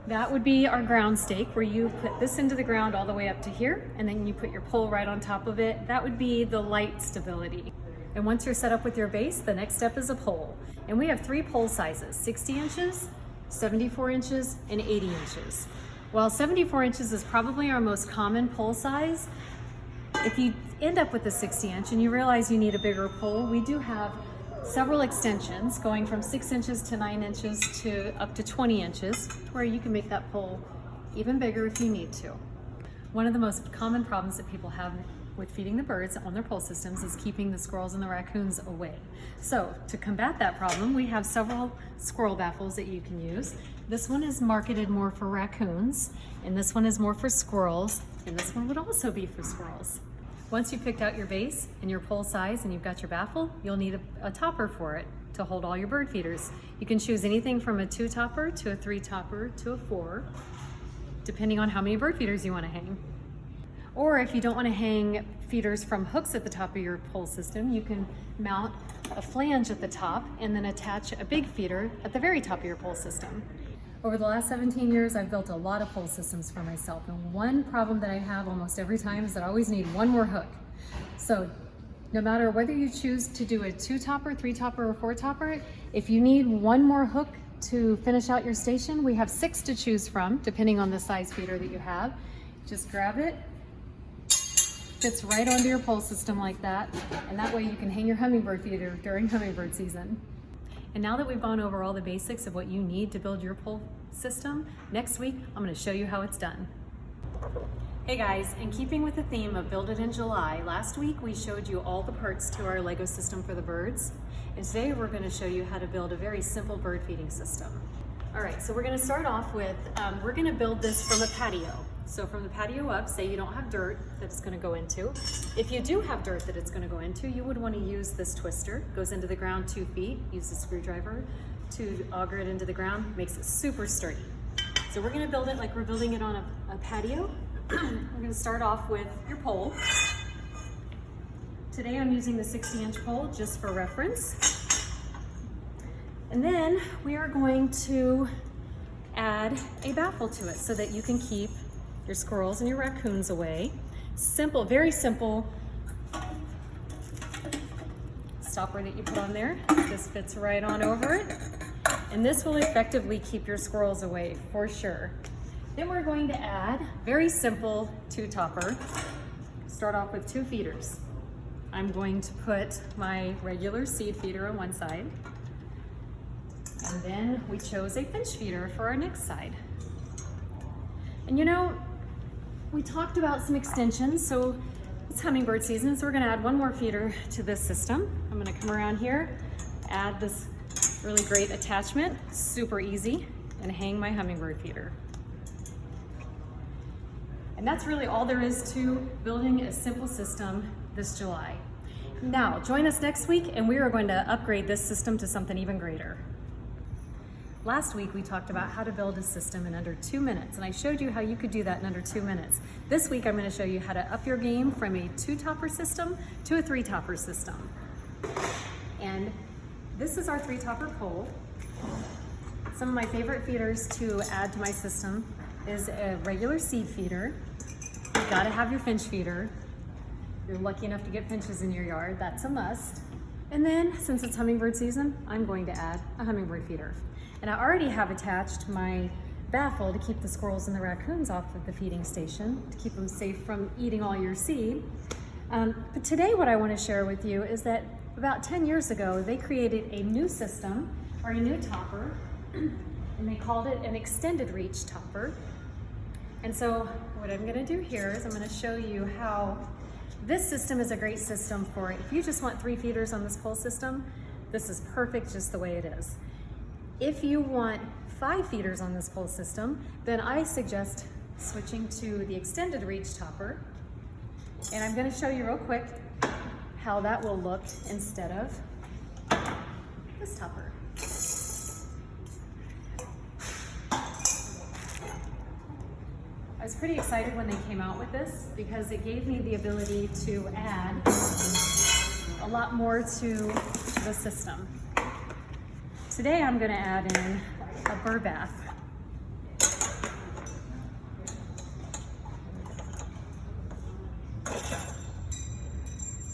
A: that would be our ground stake, where you put this into the ground all the way up to here, and then you put your pole right on top of it. That would be the light stability. And once you're set up with your base, the next step is a pole. And we have 3 pole sizes, 60 inches, 74 inches, and 80 inches. While 74 inches is probably our most common pole size, if you end up with a 60 inch and you realize you need a bigger pole, we do have several extensions going from 6 inches to 9 inches to up to 20 inches, where you can make that pole even bigger if you need to. One of the most common problems that people have with feeding the birds on their pole systems is keeping the squirrels and the raccoons away. So to combat that problem, we have several squirrel baffles that you can use. This one is marketed more for raccoons, and this one is more for squirrels, and this one would also be for squirrels. Once you've picked out your base and your pole size and you've got your baffle, you'll need a topper for it to hold all your bird feeders. You can choose anything from a 2 topper to a 3 topper to a 4, depending on how many bird feeders you want to hang. Or if you don't want to hang feeders from hooks at the top of your pole system, you can mount a flange at the top and then attach a big feeder at the very top of your pole system. Over the last 17 years, I've built a lot of pole systems for myself, and one problem that I have almost every time is that I always need one more hook. So no matter whether you choose to do a 2 topper, 3 topper, or 4 topper, if you need one more hook to finish out your station, we have 6 to choose from, depending on the size feeder that you have. Just grab it, fits right onto your pole system like that, and that way you can hang your hummingbird feeder during hummingbird season. And now that we've gone over all the basics of what you need to build your pole system, next week I'm going to show you how it's done. Hey guys, in keeping with the theme of Build It in July, last week we showed you all the parts to our Lego system for the birds, and today we're going to show you how to build a very simple bird feeding system. Alright, so we're going to start off with, we're going to build this from a patio. So from the patio up, say you don't have dirt that it's going to go into. If you do have dirt that it's going to go into, you would want to use this twister. It goes into the ground 2 feet. Use the screwdriver to auger it into the ground. Makes it super sturdy. So we're going to build it like we're building it on a patio. We're going to start off with your pole. Today I'm using the 60-inch pole just for reference. And then we are going to add a baffle to it so that you can keep your squirrels and your raccoons away. Simple, very simple stopper that you put on there. This fits right on over it. And this will effectively keep your squirrels away for sure. Then we're going to add very simple 2 topper. Start off with 2 feeders. I'm going to put my regular seed feeder on one side. And then we chose a finch feeder for our next side. And you know, we talked about some extensions, so it's hummingbird season, so we're gonna add one more feeder to this system. I'm gonna come around here, add this really great attachment, super easy, and hang my hummingbird feeder. And that's really all there is to building a simple system this July. Now, join us next week and we are going to upgrade this system to something even greater. Last week we talked about how to build a system in under 2 minutes, and I showed you how you could do that in under 2 minutes. This week I'm going to show you how to up your game from a 2 topper system to a 3 topper system. And this is our 3 topper pole. Some of my favorite feeders to add to my system is a regular seed feeder. You've got to have your finch feeder. If you're lucky enough to get finches in your yard, that's a must. And then, since it's hummingbird season, I'm going to add a hummingbird feeder. And I already have attached my baffle to keep the squirrels and the raccoons off of the feeding station, to keep them safe from eating all your seed. But today what I want to share with you is that about 10 years ago, they created a new system, or a new topper, and they called it an extended reach topper. And so what I'm going to do here is I'm going to show you how this system is a great system for, if you just want 3 feeders on this pole system, this is perfect just the way it is. If you want 5 feeders on this pole system, then I suggest switching to the extended reach topper. And I'm going to show you real quick how that will look instead of this topper. I was pretty excited when they came out with this because it gave me the ability to add a lot more to the system. Today I'm going to add in a bird bath.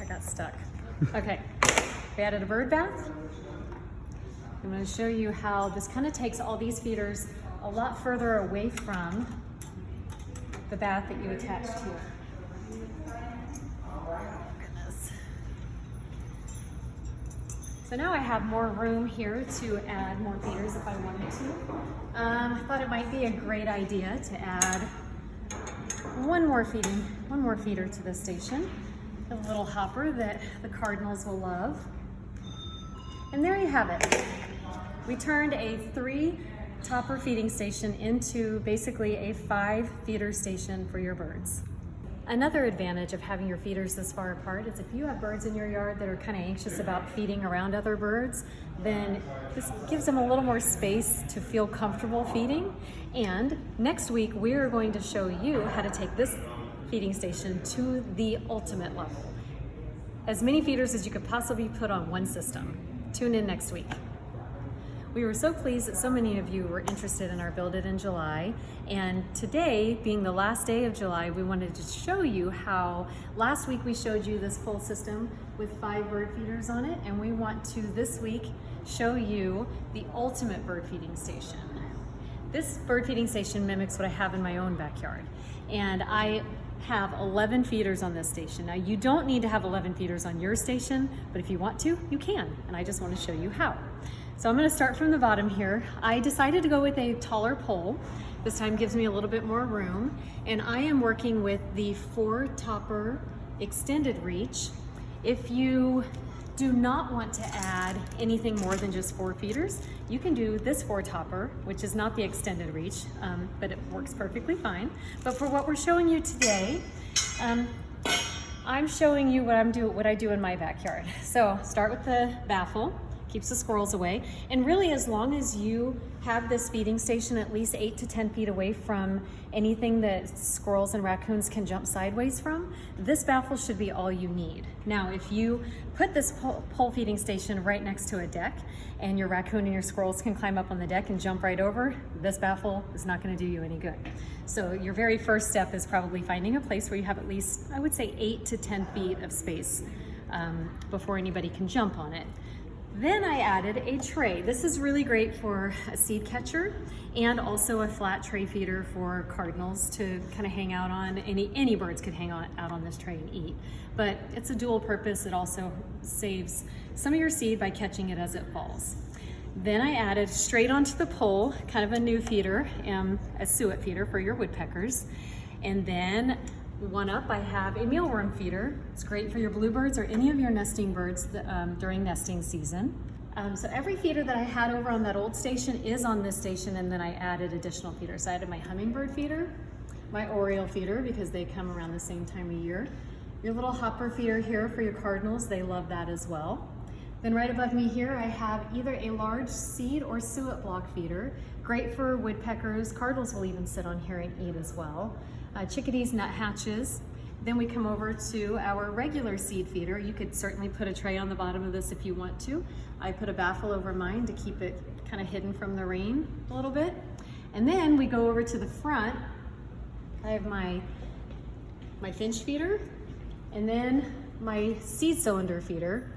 A: I got stuck. Okay, we added a bird bath. I'm going to show you how this kind of takes all these feeders a lot further away from the bath that you attach to it. Goodness. So now I have more room here to add more feeders if I wanted to. I thought it might be a great idea to add one more feeder to this station. A little hopper that the cardinals will love. And there you have it. We turned a 3 topper feeding station into basically a 5 feeder station for your birds. Another advantage of having your feeders this far apart is if you have birds in your yard that are kind of anxious about feeding around other birds, then this gives them a little more space to feel comfortable feeding. And next week we are going to show you how to take this feeding station to the ultimate level. As many feeders as you could possibly put on one system. Tune in next week. We were so pleased that so many of you were interested in our Build It in July, and today, being the last day of July, we wanted to show you how last week we showed you this pole system with 5 bird feeders on it, and we want to this week show you the ultimate bird feeding station. This bird feeding station mimics what I have in my own backyard, and I have 11 feeders on this station. Now you don't need to have 11 feeders on your station, but if you want to, you can, and I just want to show you how. So I'm going to start from the bottom here. I decided to go with a taller pole. This time gives me a little bit more room, and I am working with the 4 topper extended reach. If you do not want to add anything more than just 4 feeders, you can do this 4 topper, which is not the extended reach, but it works perfectly fine. But for what we're showing you today, I'm showing you what I do in my backyard. So start with the baffle. Keeps the squirrels away. And really, as long as you have this feeding station at least 8 to 10 feet away from anything that squirrels and raccoons can jump sideways from, this baffle should be all you need. Now, if you put this pole feeding station right next to a deck and your raccoon and your squirrels can climb up on the deck and jump right over, this baffle is not going to do you any good. So your very first step is probably finding a place where you have at least, I would say, 8 to 10 feet of space before anybody can jump on it. Then I added a tray. This is really great for a seed catcher and also a flat tray feeder for cardinals to kind of hang out on. Any birds could hang out on this tray and eat, but it's a dual purpose. It also saves some of your seed by catching it as it falls. Then I added straight onto the pole, kind of a new feeder, a suet feeder for your woodpeckers. And then one up, I have a mealworm feeder. It's great for your bluebirds or any of your nesting birds during nesting season. So every feeder that I had over on that old station is on this station, and then I added additional feeders. So I added my hummingbird feeder, my oriole feeder, because they come around the same time of year. Your little hopper feeder here for your cardinals, they love that as well. Then right above me here, I have either a large seed or suet block feeder. Great for woodpeckers. Cardinals will even sit on here and eat as well. Chickadees, nuthatches. Then we come over to our regular seed feeder. You could certainly put a tray on the bottom of this if you want to. I put a baffle over mine to keep it kind of hidden from the rain a little bit. And then we go over to the front. I have my finch feeder and then my seed cylinder feeder.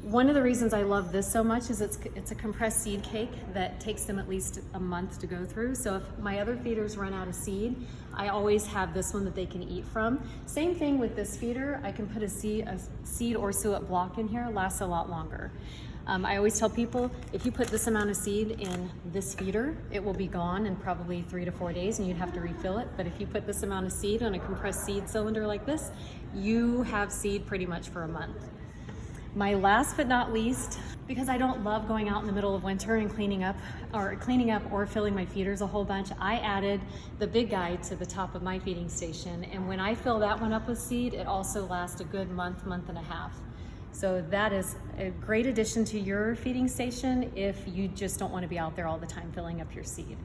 A: One of the reasons I love this so much is it's a compressed seed cake that takes them at least a month to go through. So if my other feeders run out of seed, I always have this one that they can eat from. Same thing with this feeder. I can put a seed or suet block in here, it lasts a lot longer. I always tell people, if you put this amount of seed in this feeder, it will be gone in probably 3 to 4 days and you'd have to refill it. But if you put this amount of seed on a compressed seed cylinder like this, you have seed pretty much for a month. My last but not least, because I don't love going out in the middle of winter and cleaning up or filling my feeders a whole bunch, I added the big guy to the top of my feeding station. And when I fill that one up with seed, it also lasts a good month and a half. So that is a great addition to your feeding station if you just don't want to be out there all the time filling up your seed.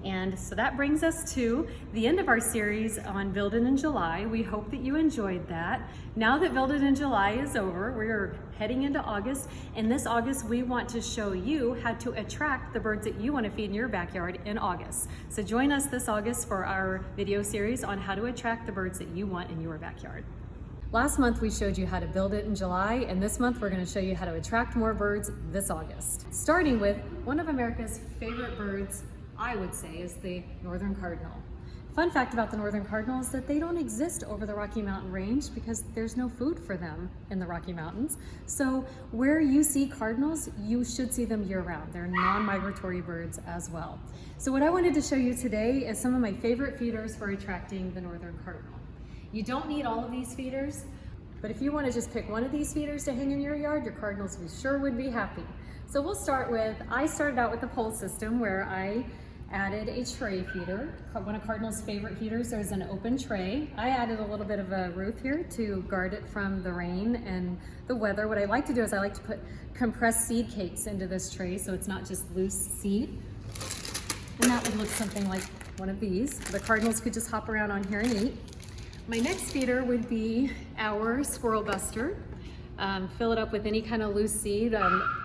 A: And so that brings us to the end of our series on Build It in July. We hope that you enjoyed that. Now that Build It in July is over, we're heading into August. And this August, we want to show you how to attract the birds that you want to feed in your backyard in August. So join us this August for our video series on how to attract the birds that you want in your backyard. Last month we showed you how to build it in July, and this month we're going to show you how to attract more birds this August. Starting with one of America's favorite birds, I would say, is the northern cardinal. Fun fact about the northern cardinal is that they don't exist over the Rocky Mountain range because there's no food for them in the Rocky Mountains. So where you see cardinals, you should see them year-round. They're non-migratory birds as well. So what I wanted to show you today is some of my favorite feeders for attracting the northern cardinal. You don't need all of these feeders, but if you want to just pick one of these feeders to hang in your yard, your cardinals sure would be happy. So we'll start with, I started out with the pole system where I added a tray feeder. One of Cardinal's favorite feeders, there's an open tray. I added a little bit of a roof here to guard it from the rain and the weather. What I like to do is I like to put compressed seed cakes into this tray so it's not just loose seed. And that would look something like one of these. The cardinals could just hop around on here and eat. My next feeder would be our Squirrel Buster. Fill it up with any kind of loose seed.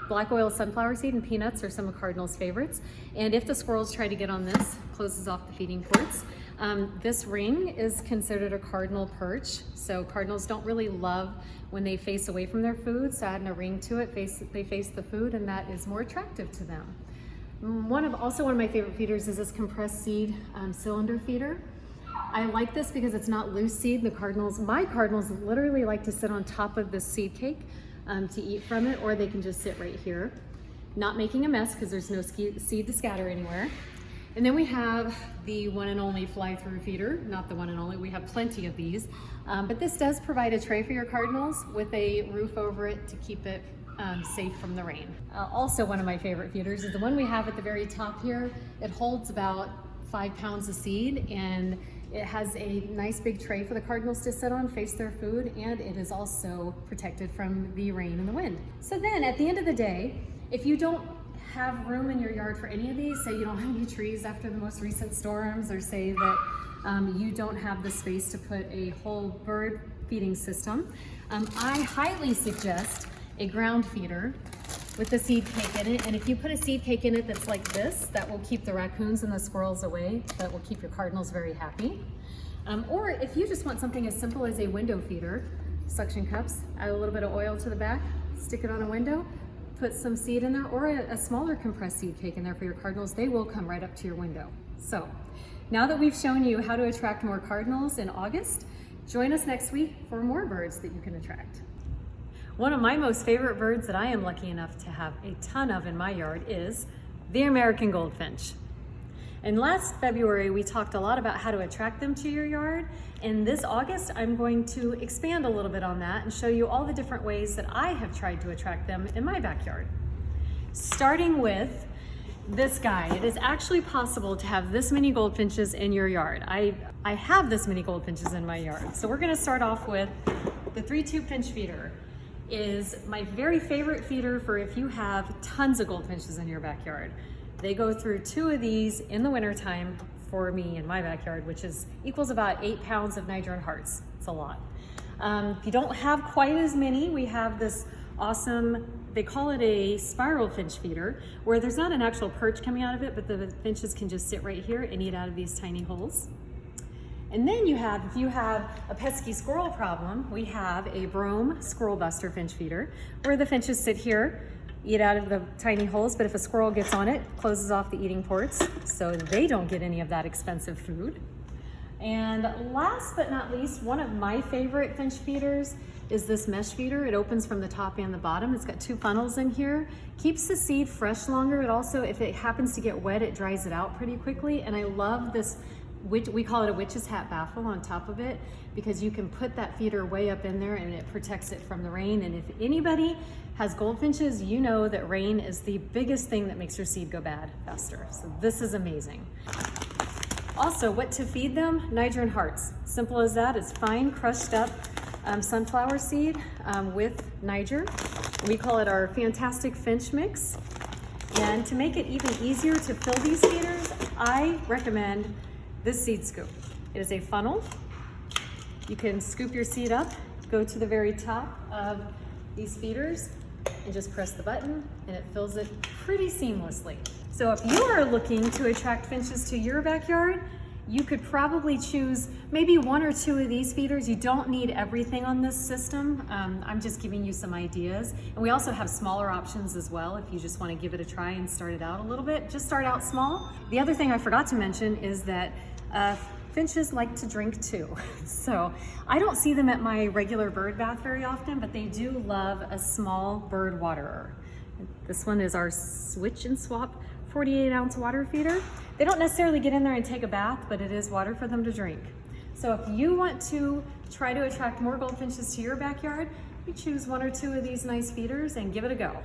A: Black oil sunflower seed and peanuts are some of Cardinal's favorites. And if the squirrels try to get on this, closes off the feeding ports. This ring is considered a cardinal perch. So cardinals don't really love when they face away from their food. So adding a ring to it, they face the food, and that is more attractive to them. Also one of my favorite feeders is this compressed seed cylinder feeder. I like this because it's not loose seed. My cardinals literally like to sit on top of this seed cake to eat from it, or they can just sit right here, not making a mess because there's no seed to scatter anywhere. And then we have the one and only fly-through feeder. Not the one and only, we have plenty of these. But this does provide a tray for your cardinals with a roof over it to keep it safe from the rain. Also one of my favorite feeders is the one we have at the very top here. It holds about 5 pounds of seed, and it has a nice big tray for the cardinals to sit on, face their food, and it is also protected from the rain and the wind. So then at the end of the day, if you don't have room in your yard for any of these, say you don't have any trees after the most recent storms, or say that you don't have the space to put a whole bird feeding system, I highly suggest a ground feeder with the seed cake in it. And if you put a seed cake in it that's like this, that will keep the raccoons and the squirrels away. That will keep your cardinals very happy. Or if you just want something as simple as a window feeder, suction cups, add a little bit of oil to the back, stick it on a window, put some seed in there, or a smaller compressed seed cake in there for your cardinals, they will come right up to your window. So now that we've shown you how to attract more cardinals in August, join us next week for more birds that you can attract. One of my most favorite birds that I am lucky enough to have a ton of in my yard is the American goldfinch. And last February, we talked a lot about how to attract them to your yard. And this August, I'm going to expand a little bit on that and show you all the different ways that I have tried to attract them in my backyard. Starting with this guy. It is actually possible to have this many goldfinches in your yard. I have this many goldfinches in my yard. So we're gonna start off with the 3-tube finch feeder. Is my very favorite feeder for if you have tons of goldfinches in your backyard. They go through 2 of these in the wintertime for me in my backyard, which equals about 8 pounds of nightjar hearts. It's a lot. If you don't have quite as many, we have this awesome, they call it a spiral finch feeder, where there's not an actual perch coming out of it, but the finches can just sit right here and eat out of these tiny holes. And then if you have a pesky squirrel problem, we have a Brome Squirrel Buster finch feeder, where the finches sit here, eat out of the tiny holes, but if a squirrel gets on it, closes off the eating ports, so they don't get any of that expensive food. And last but not least, one of my favorite finch feeders is this mesh feeder. It opens from the top and the bottom. It's got 2 funnels in here. Keeps the seed fresh longer. It also, if it happens to get wet, it dries it out pretty quickly. And I love this, we call it a witch's hat baffle on top of it, because you can put that feeder way up in there and it protects it from the rain. And if anybody has goldfinches, you know that rain is the biggest thing that makes your seed go bad faster. So this is amazing. Also, what to feed them? Niger hearts. Simple as that. It's fine crushed up sunflower seed with Niger. We call it our fantastic finch mix. And to make it even easier to fill these feeders, I recommend this seed scoop. It is a funnel. You can scoop your seed up, go to the very top of these feeders, and just press the button, and it fills it pretty seamlessly. So if you are looking to attract finches to your backyard, you could probably choose maybe 1 or 2 of these feeders. You don't need everything on this system. I'm just giving you some ideas. And we also have smaller options as well if you just want to give it a try and start it out a little bit. Just start out small. The other thing I forgot to mention is that finches like to drink too. So I don't see them at my regular bird bath very often, but they do love a small bird waterer. This one is our switch and swap 48-ounce water feeder. They don't necessarily get in there and take a bath, but it is water for them to drink. So if you want to try to attract more goldfinches to your backyard, you choose 1 or 2 of these nice feeders and give it a go.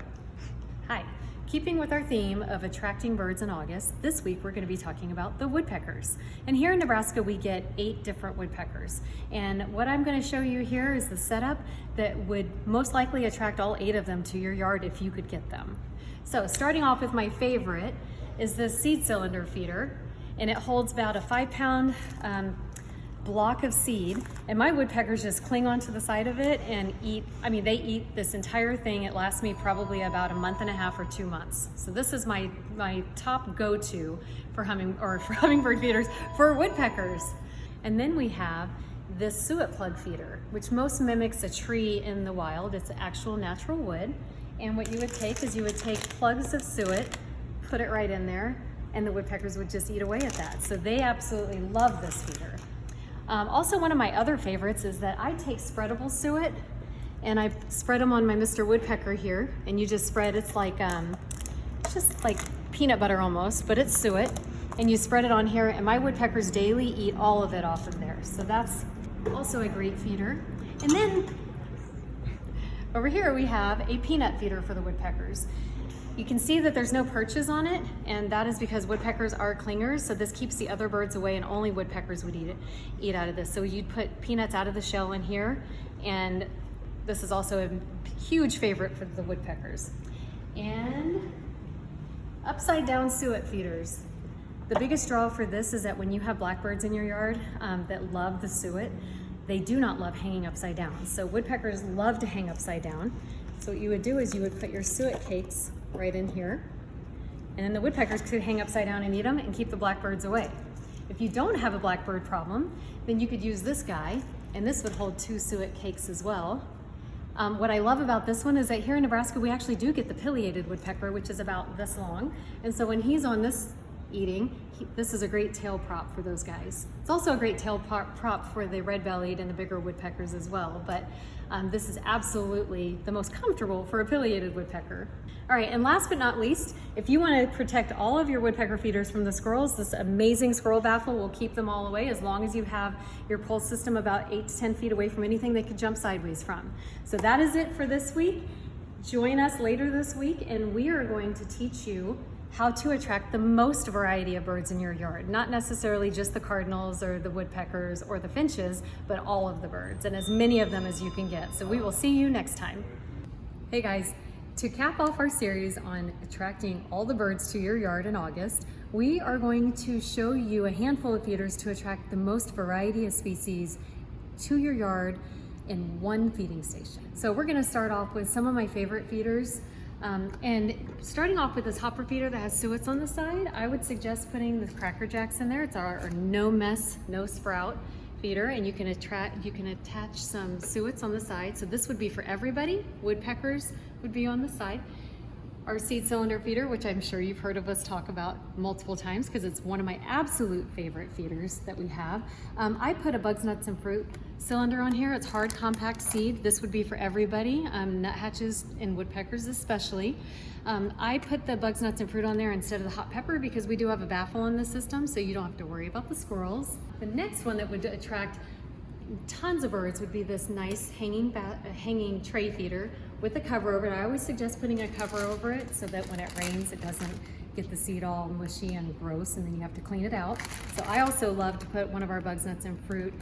A: Hi. Keeping with our theme of attracting birds in August, this week we're going to be talking about the woodpeckers. And here in Nebraska we get 8 different woodpeckers. And what I'm going to show you here is the setup that would most likely attract all 8 of them to your yard if you could get them. So starting off with my favorite is this seed cylinder feeder, and it holds about a 5-pound block of seed, and my woodpeckers just cling onto the side of it and eat. I mean, they eat this entire thing. It lasts me probably about a month and a half or 2 months. So this is my top go-to for hummingbird feeders for woodpeckers. And then we have this suet plug feeder, which most mimics a tree in the wild. It's actual natural wood. And what you would take is you would take plugs of suet, put it right in there, and the woodpeckers would just eat away at that. So they absolutely love this feeder. Also, one of my other favorites is that I take spreadable suet and I spread them on my Mr. Woodpecker here, and you just spread, it's like just like peanut butter almost, but it's suet, and you spread it on here, and my woodpeckers daily eat all of it off of there. So that's also a great feeder. And then over here we have a peanut feeder for the woodpeckers. You can see that there's no perches on it, and that is because woodpeckers are clingers, so this keeps the other birds away, and only woodpeckers would eat out of this. So you'd put peanuts out of the shell in here, and this is also a huge favorite for the woodpeckers. And upside down suet feeders. The biggest draw for this is that when you have blackbirds in your yard that love the suet, they do not love hanging upside down. So woodpeckers love to hang upside down. So what you would do is you would put your suet cakes right in here, and then the woodpeckers could hang upside down and eat them and keep the blackbirds away. If you don't have a blackbird problem, then you could use this guy, and this would hold 2 suet cakes as well. What I love about this one is that here in Nebraska we actually do get the pileated woodpecker, which is about this long, and so when he's on this eating, this is a great tail prop for those guys. It's also a great tail prop for the red-bellied and the bigger woodpeckers as well, but this is absolutely the most comfortable for a pileated woodpecker. All right, and last but not least, if you want to protect all of your woodpecker feeders from the squirrels, this amazing squirrel baffle will keep them all away as long as you have your pole system about 8 to 10 feet away from anything they could jump sideways from. So that is it for this week. Join us later this week, and we are going to teach you how to attract the most variety of birds in your yard. Not necessarily just the cardinals or the woodpeckers or the finches, but all of the birds, and as many of them as you can get. So we will see you next time. Hey guys, to cap off our series on attracting all the birds to your yard in August, we are going to show you a handful of feeders to attract the most variety of species to your yard in one feeding station. So we're gonna start off with some of my favorite feeders. And starting off with this hopper feeder that has suets on the side, I would suggest putting the Cracker Jacks in there. It's our no mess, no sprout feeder, and you can attach some suets on the side. So this would be for everybody. Woodpeckers would be on the side. Our seed cylinder feeder, which I'm sure you've heard of us talk about multiple times because it's one of my absolute favorite feeders that we have. I put a Bugs, Nuts, and Fruit cylinder on here. It's hard compact seed. This would be for everybody, nuthatches and woodpeckers especially. I put the Bugs, Nuts, and Fruit on there instead of the hot pepper because we do have a baffle in the system, so you don't have to worry about the squirrels. The next one that would attract tons of birds would be this nice hanging tray feeder with a cover over it. I always suggest putting a cover over it so that when it rains it doesn't get the seed all mushy and gross and then you have to clean it out. So I also love to put one of our Bugs, Nuts, and Fruit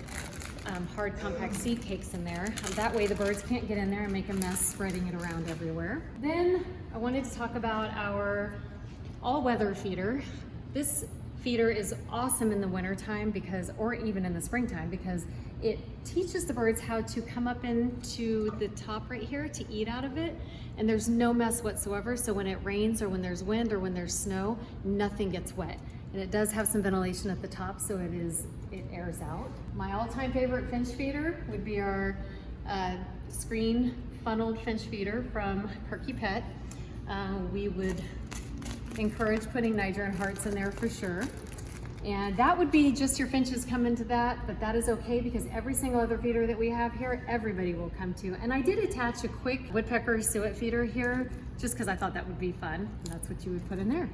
A: hard compact seed cakes in there. That way the birds can't get in there and make a mess spreading it around everywhere. Then I wanted to talk about our all-weather feeder. This feeder is awesome in the wintertime because, or even in the springtime, because it teaches the birds how to come up into the top right here to eat out of it, and there's no mess whatsoever. So when it rains or when there's wind or when there's snow, nothing gets wet. And it does have some ventilation at the top, so it airs out. My all-time favorite finch feeder would be our screen funneled finch feeder from Perky Pet. We would encourage putting Niger and Hearts in there for sure. And that would be just your finches come into that, but that is okay because every single other feeder that we have here, everybody will come to. And I did attach a quick woodpecker suet feeder here just because I thought that would be fun. And that's what you would put in there.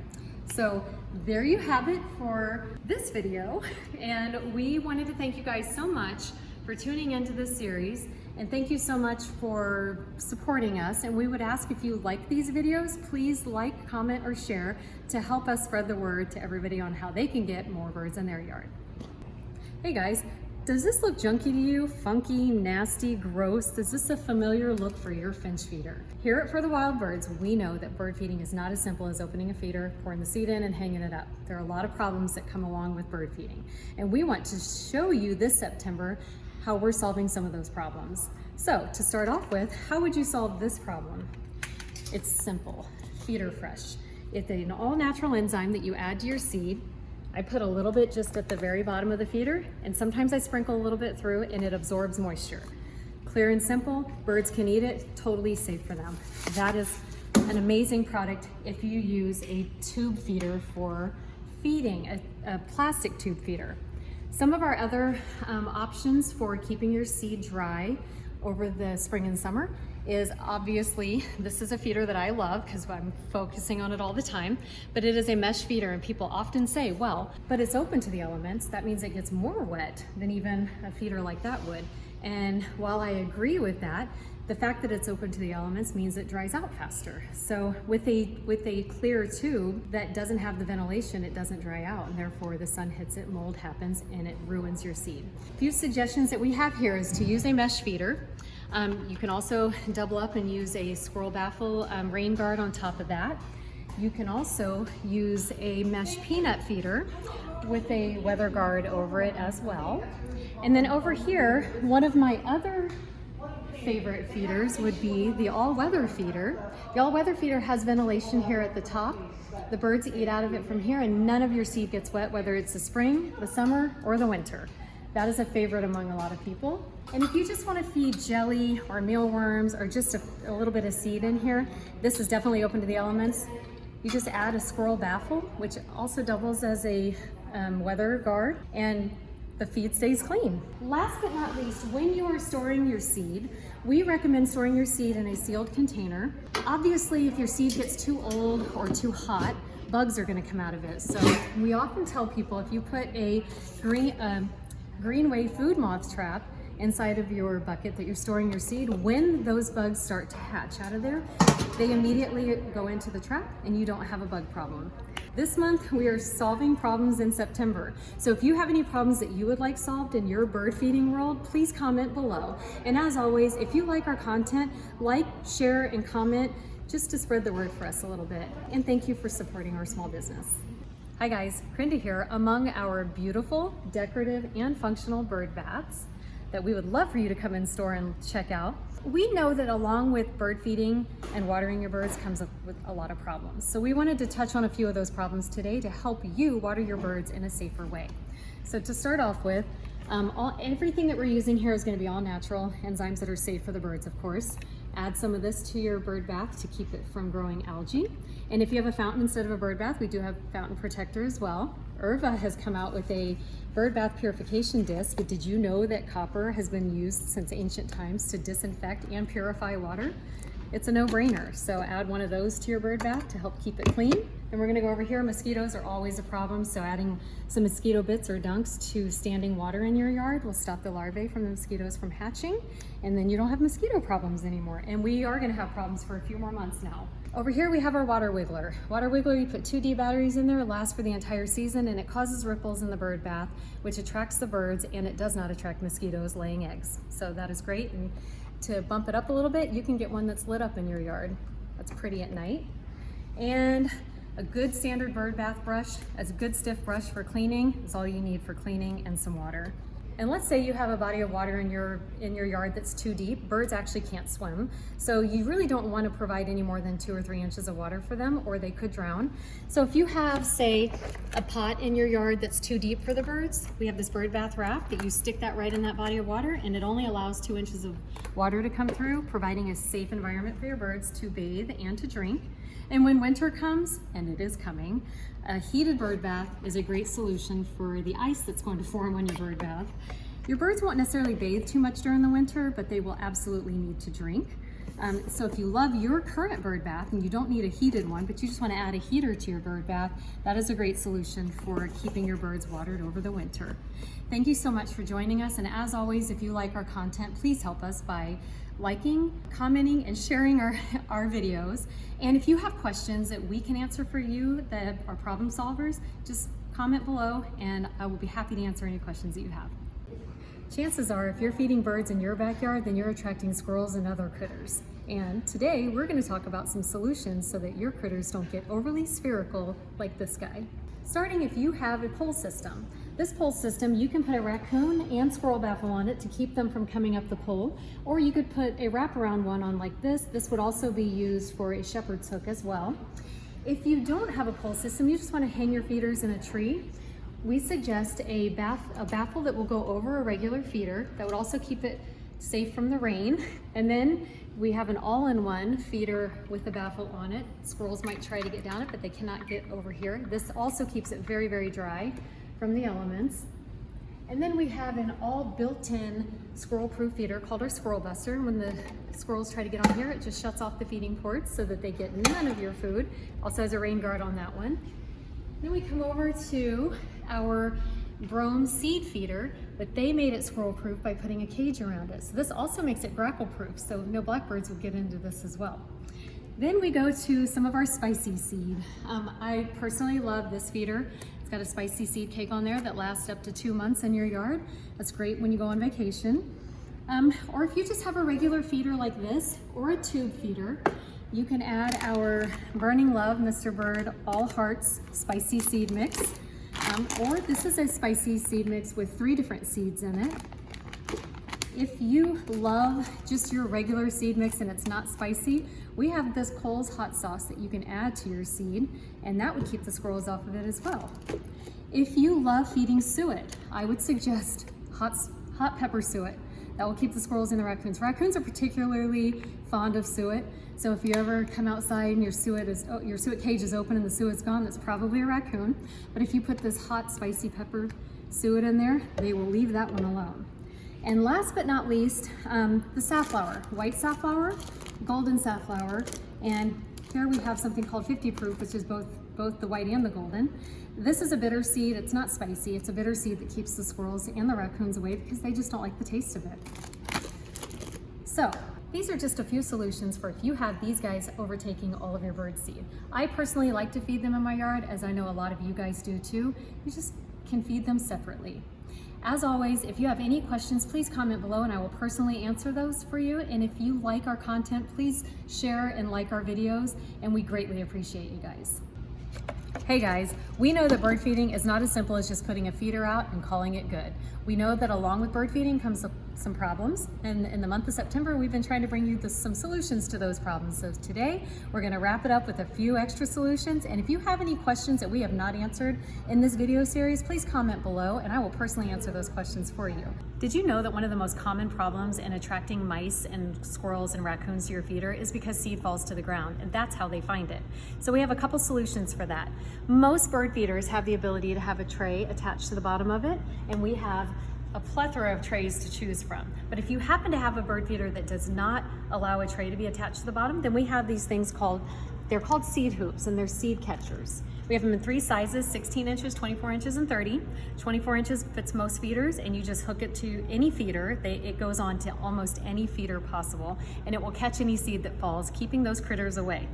A: So there you have it for this video. And we wanted to thank you guys so much for tuning into this series. And thank you so much for supporting us. And we would ask if you like these videos, please like, comment, or share to help us spread the word to everybody on how they can get more birds in their yard. Hey guys, does this look junky to you? Funky, nasty, gross? Is this a familiar look for your finch feeder? Here at For the Wild Birds, we know that bird feeding is not as simple as opening a feeder, pouring the seed in, and hanging it up. There are a lot of problems that come along with bird feeding. And we want to show you this September how we're solving some of those problems. So to start off with, how would you solve this problem? It's simple, Feeder Fresh. It's an all natural enzyme that you add to your seed. I put a little bit just at the very bottom of the feeder, and sometimes I sprinkle a little bit through and it absorbs moisture. Clear and simple, birds can eat it, totally safe for them. That is an amazing product if you use a tube feeder for feeding, a plastic tube feeder. Some of our other options for keeping your seed dry over the spring and summer is obviously, this is a feeder that I love because I'm focusing on it all the time, but it is a mesh feeder and people often say, well, but it's open to the elements. That means it gets more wet than even a feeder like that would. And while I agree with that, the fact that it's open to the elements means it dries out faster. So with a clear tube that doesn't have the ventilation, it doesn't dry out, and therefore the sun hits it, mold happens, and it ruins your seed. A few suggestions that we have here is to use a mesh feeder. You can also double up and use a squirrel baffle rain guard on top of that. You can also use a mesh peanut feeder with a weather guard over it as well. And then over here, one of my other favorite feeders would be the all-weather feeder. The all-weather feeder has ventilation here at the top. The birds eat out of it from here and none of your seed gets wet, whether it's the spring, the summer, or the winter. That is a favorite among a lot of people. And if you just want to feed jelly or mealworms or just a little bit of seed in here, this is definitely open to the elements. You just add a squirrel baffle, which also doubles as a weather guard, and the feed stays clean. Last but not least, when you are storing your seed, we recommend storing your seed in a sealed container. Obviously, if your seed gets too old or too hot, bugs are going to come out of it. So we often tell people if you put a Greenway food moth trap inside of your bucket that you're storing your seed, when those bugs start to hatch out of there, they immediately go into the trap and you don't have a bug problem. This month we are solving problems in September. So if you have any problems that you would like solved in your bird feeding world, please comment below. And as always, if you like our content, like, share, and comment just to spread the word for us a little bit. And thank you for supporting our small business. Hi guys, Krinda here. Among our beautiful, decorative, and functional bird baths, that we would love for you to come in store and check out. We know that along with bird feeding and watering your birds comes up with a lot of problems. So we wanted to touch on a few of those problems today to help you water your birds in a safer way. So to start off with, everything that we're using here is going to be all natural enzymes that are safe for the birds, of course. Add some of this to your bird bath to keep it from growing algae. And if you have a fountain instead of a bird bath, we do have fountain protector as well. Erva has come out with a bird bath purification disc. But did you know that copper has been used since ancient times to disinfect and purify water? It's a no-brainer. So add one of those to your bird bath to help keep it clean. And we're gonna go over here. Mosquitoes are always a problem. So adding some mosquito bits or dunks to standing water in your yard will stop the larvae from the mosquitoes from hatching. And then you don't have mosquito problems anymore. And we are gonna have problems for a few more months now. Over here we have our water wiggler. Water wiggler, you put 2D batteries in there, it lasts for the entire season, and it causes ripples in the bird bath, which attracts the birds, and it does not attract mosquitoes laying eggs. So that is great. And to bump it up a little bit, you can get one that's lit up in your yard. That's pretty at night. And a good standard bird bath brush, as a good stiff brush for cleaning, is all you need for cleaning, and some water. And let's say you have a body of water in your yard that's too deep. Birds actually can't swim. So you really don't want to provide any more than 2 or 3 inches of water for them, or they could drown. So if you have, say, a pot in your yard that's too deep for the birds, we have this bird bath raft that you stick that right in that body of water, and it only allows 2 inches of water to come through, providing a safe environment for your birds to bathe and to drink. And when winter comes, and it is coming, a heated bird bath is a great solution for the ice that's going to form on your bird bath. Your birds won't necessarily bathe too much during the winter, but they will absolutely need to drink. So if you love your current bird bath and you don't need a heated one, but you just want to add a heater to your bird bath, that is a great solution for keeping your birds watered over the winter. Thank you so much for joining us. And as always, if you like our content, please help us by liking, commenting, and sharing our videos. And if you have questions that we can answer for you that are problem solvers, just comment below and I will be happy to answer any questions that you have. Chances are, if you're feeding birds in your backyard, then you're attracting squirrels and other critters. And today we're going to talk about some solutions so that your critters don't get overly spherical like this guy. Starting if you have a pole system. This pole system, you can put a raccoon and squirrel baffle on it to keep them from coming up the pole, or you could put a wraparound one on like this. This would also be used for a shepherd's hook as well. If you don't have a pole system, you just want to hang your feeders in a tree, we suggest a baffle that will go over a regular feeder that would also keep it safe from the rain. And then we have an all-in-one feeder with the baffle on it. Squirrels might try to get down it, but they cannot get over here. This also keeps it very, very dry from the elements. And then we have an all built-in squirrel-proof feeder called our Squirrel Buster. When the squirrels try to get on here, it just shuts off the feeding ports so that they get none of your food. Also has a rain guard on that one. Then we come over to our Brome seed feeder, but they made it squirrel proof by putting a cage around it. So this also makes it grackle proof, so no blackbirds will get into this as well. Then we go to some of our spicy seed. I personally love this feeder. It's got a spicy seed cake on there that lasts up to 2 months in your yard. That's great when you go on vacation. Or if you just have a regular feeder like this, or a tube feeder, you can add our Burning Love Mr. Bird All Hearts Spicy Seed Mix. Or this is a spicy seed mix with 3 different seeds in it. If you love just your regular seed mix and it's not spicy, we have this Cole's hot sauce that you can add to your seed, and that would keep the squirrels off of it as well. If you love feeding suet, I would suggest hot pepper suet. That will keep the squirrels and the raccoons. Raccoons are particularly fond of suet, so if you ever come outside and your suet cage is open and the suet's gone, that's probably a raccoon. But if you put this hot spicy pepper suet in there, they will leave that one alone. And last but not least, the safflower, white safflower, golden safflower, and here we have something called 50 proof, which is both the white and the golden. This is a bitter seed. It's not spicy. It's a bitter seed that keeps the squirrels and the raccoons away because they just don't like the taste of it. So these are just a few solutions for if you have these guys overtaking all of your bird seed. I personally like to feed them in my yard, as I know a lot of you guys do too. You just can feed them separately. As always, if you have any questions, please comment below and I will personally answer those for you. And if you like our content, please share and like our videos, and we greatly appreciate you guys. Hey guys, we know that bird feeding is not as simple as just putting a feeder out and calling it good. We know that along with bird feeding comes some problems. And in the month of September, we've been trying to bring you some solutions to those problems. So today, we're gonna wrap it up with a few extra solutions. And if you have any questions that we have not answered in this video series, please comment below and I will personally answer those questions for you. Did you know that one of the most common problems in attracting mice and squirrels and raccoons to your feeder is because seed falls to the ground, and that's how they find it. So we have a couple solutions for that. Most bird feeders have the ability to have a tray attached to the bottom of it, and we have a plethora of trays to choose from. But if you happen to have a bird feeder that does not allow a tray to be attached to the bottom, then we have these things they're called seed hoops, and they're seed catchers. We have them in 3 sizes, 16 inches, 24 inches, and 30. 24 inches fits most feeders, and you just hook it to any feeder. It goes on to almost any feeder possible, and it will catch any seed that falls, keeping those critters away.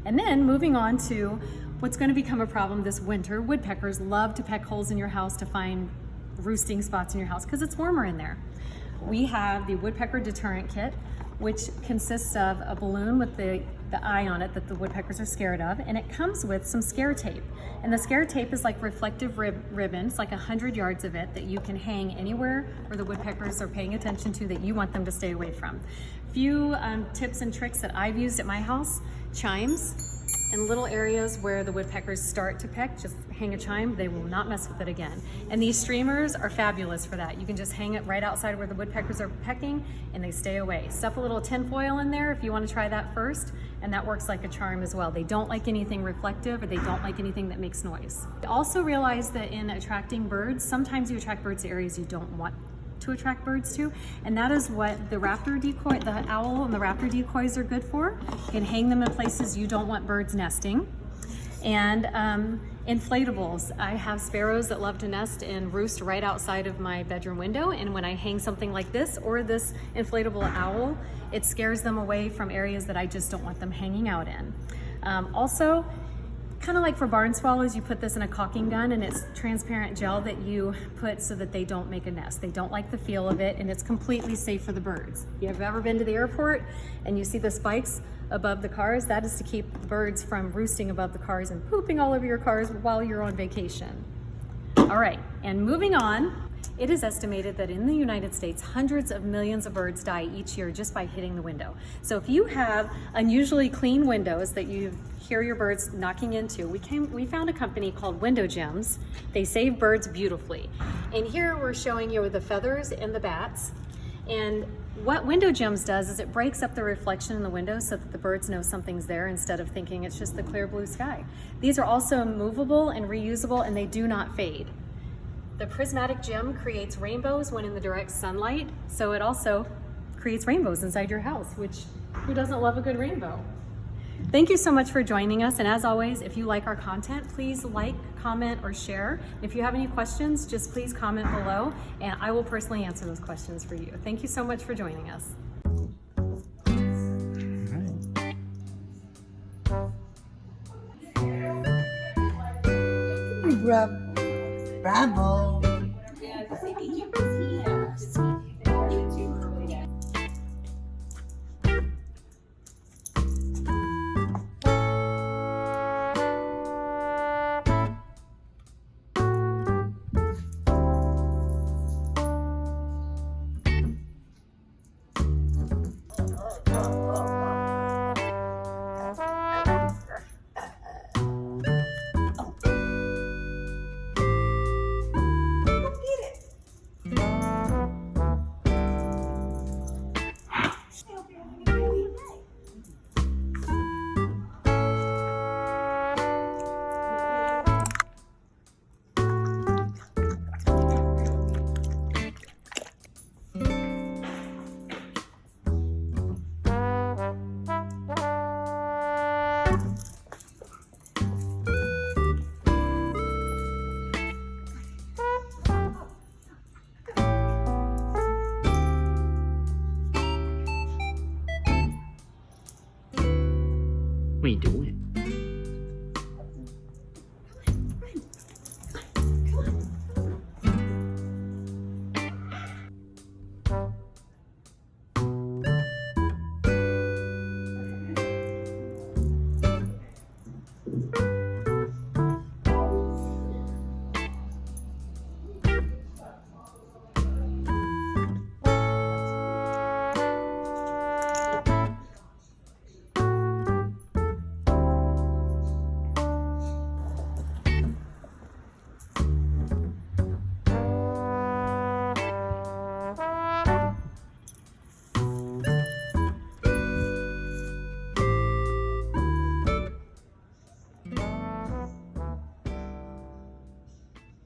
A: And then moving on to what's going to become a problem this winter. Woodpeckers love to peck holes in your house to find roosting spots in your house because it's warmer in there. We have the woodpecker deterrent kit, which consists of a balloon with the eye on it that the woodpeckers are scared of, and it comes with some scare tape. And the scare tape is like reflective ribbon. It's like 100 yards of it that you can hang anywhere where the woodpeckers are paying attention to that you want them to stay away from. Few tips and tricks that I've used at my house: chimes. In little areas where the woodpeckers start to peck, just hang a chime. They will not mess with it again. And these streamers are fabulous for that. You can just hang it right outside where the woodpeckers are pecking and they stay away. Stuff a little tin foil in there if you want to try that first, and that works like a charm as well. They don't like anything reflective, or they don't like anything that makes noise. Also realize that in attracting birds, sometimes you attract birds to areas you don't want to attract birds to, and that is what the raptor decoy, the owl and the raptor decoys are good for. You can hang them in places you don't want birds nesting. And inflatables. I have sparrows that love to nest and roost right outside of my bedroom window, and when I hang something like this or this inflatable owl, it scares them away from areas that I just don't want them hanging out in. Also, kind of like for barn swallows, you put this in a caulking gun, and it's transparent gel that you put so that they don't make a nest. They don't like the feel of it, and it's completely safe for the birds. If you've ever been to the airport and you see the spikes above the cars, that is to keep the birds from roosting above the cars and pooping all over your cars while you're on vacation. All right, and moving on, it is estimated that in the United States, hundreds of millions of birds die each year just by hitting the window. So if you have unusually clean windows that you hear your birds knocking into, we found a company called Window Gems. They save birds beautifully. And here we're showing you the feathers and the bats. And what Window Gems does is it breaks up the reflection in the window so that the birds know something's there instead of thinking it's just the clear blue sky. These are also movable and reusable, and they do not fade. The prismatic gem creates rainbows when in the direct sunlight, so it also creates rainbows inside your house, which who doesn't love a good rainbow? Thank you so much for joining us, and as always, if you like our content, please like, comment, or share. If you have any questions, just please comment below, and I will personally answer those questions for you. Thank you so much for joining us.
F: Bravo.
H: What are you doing?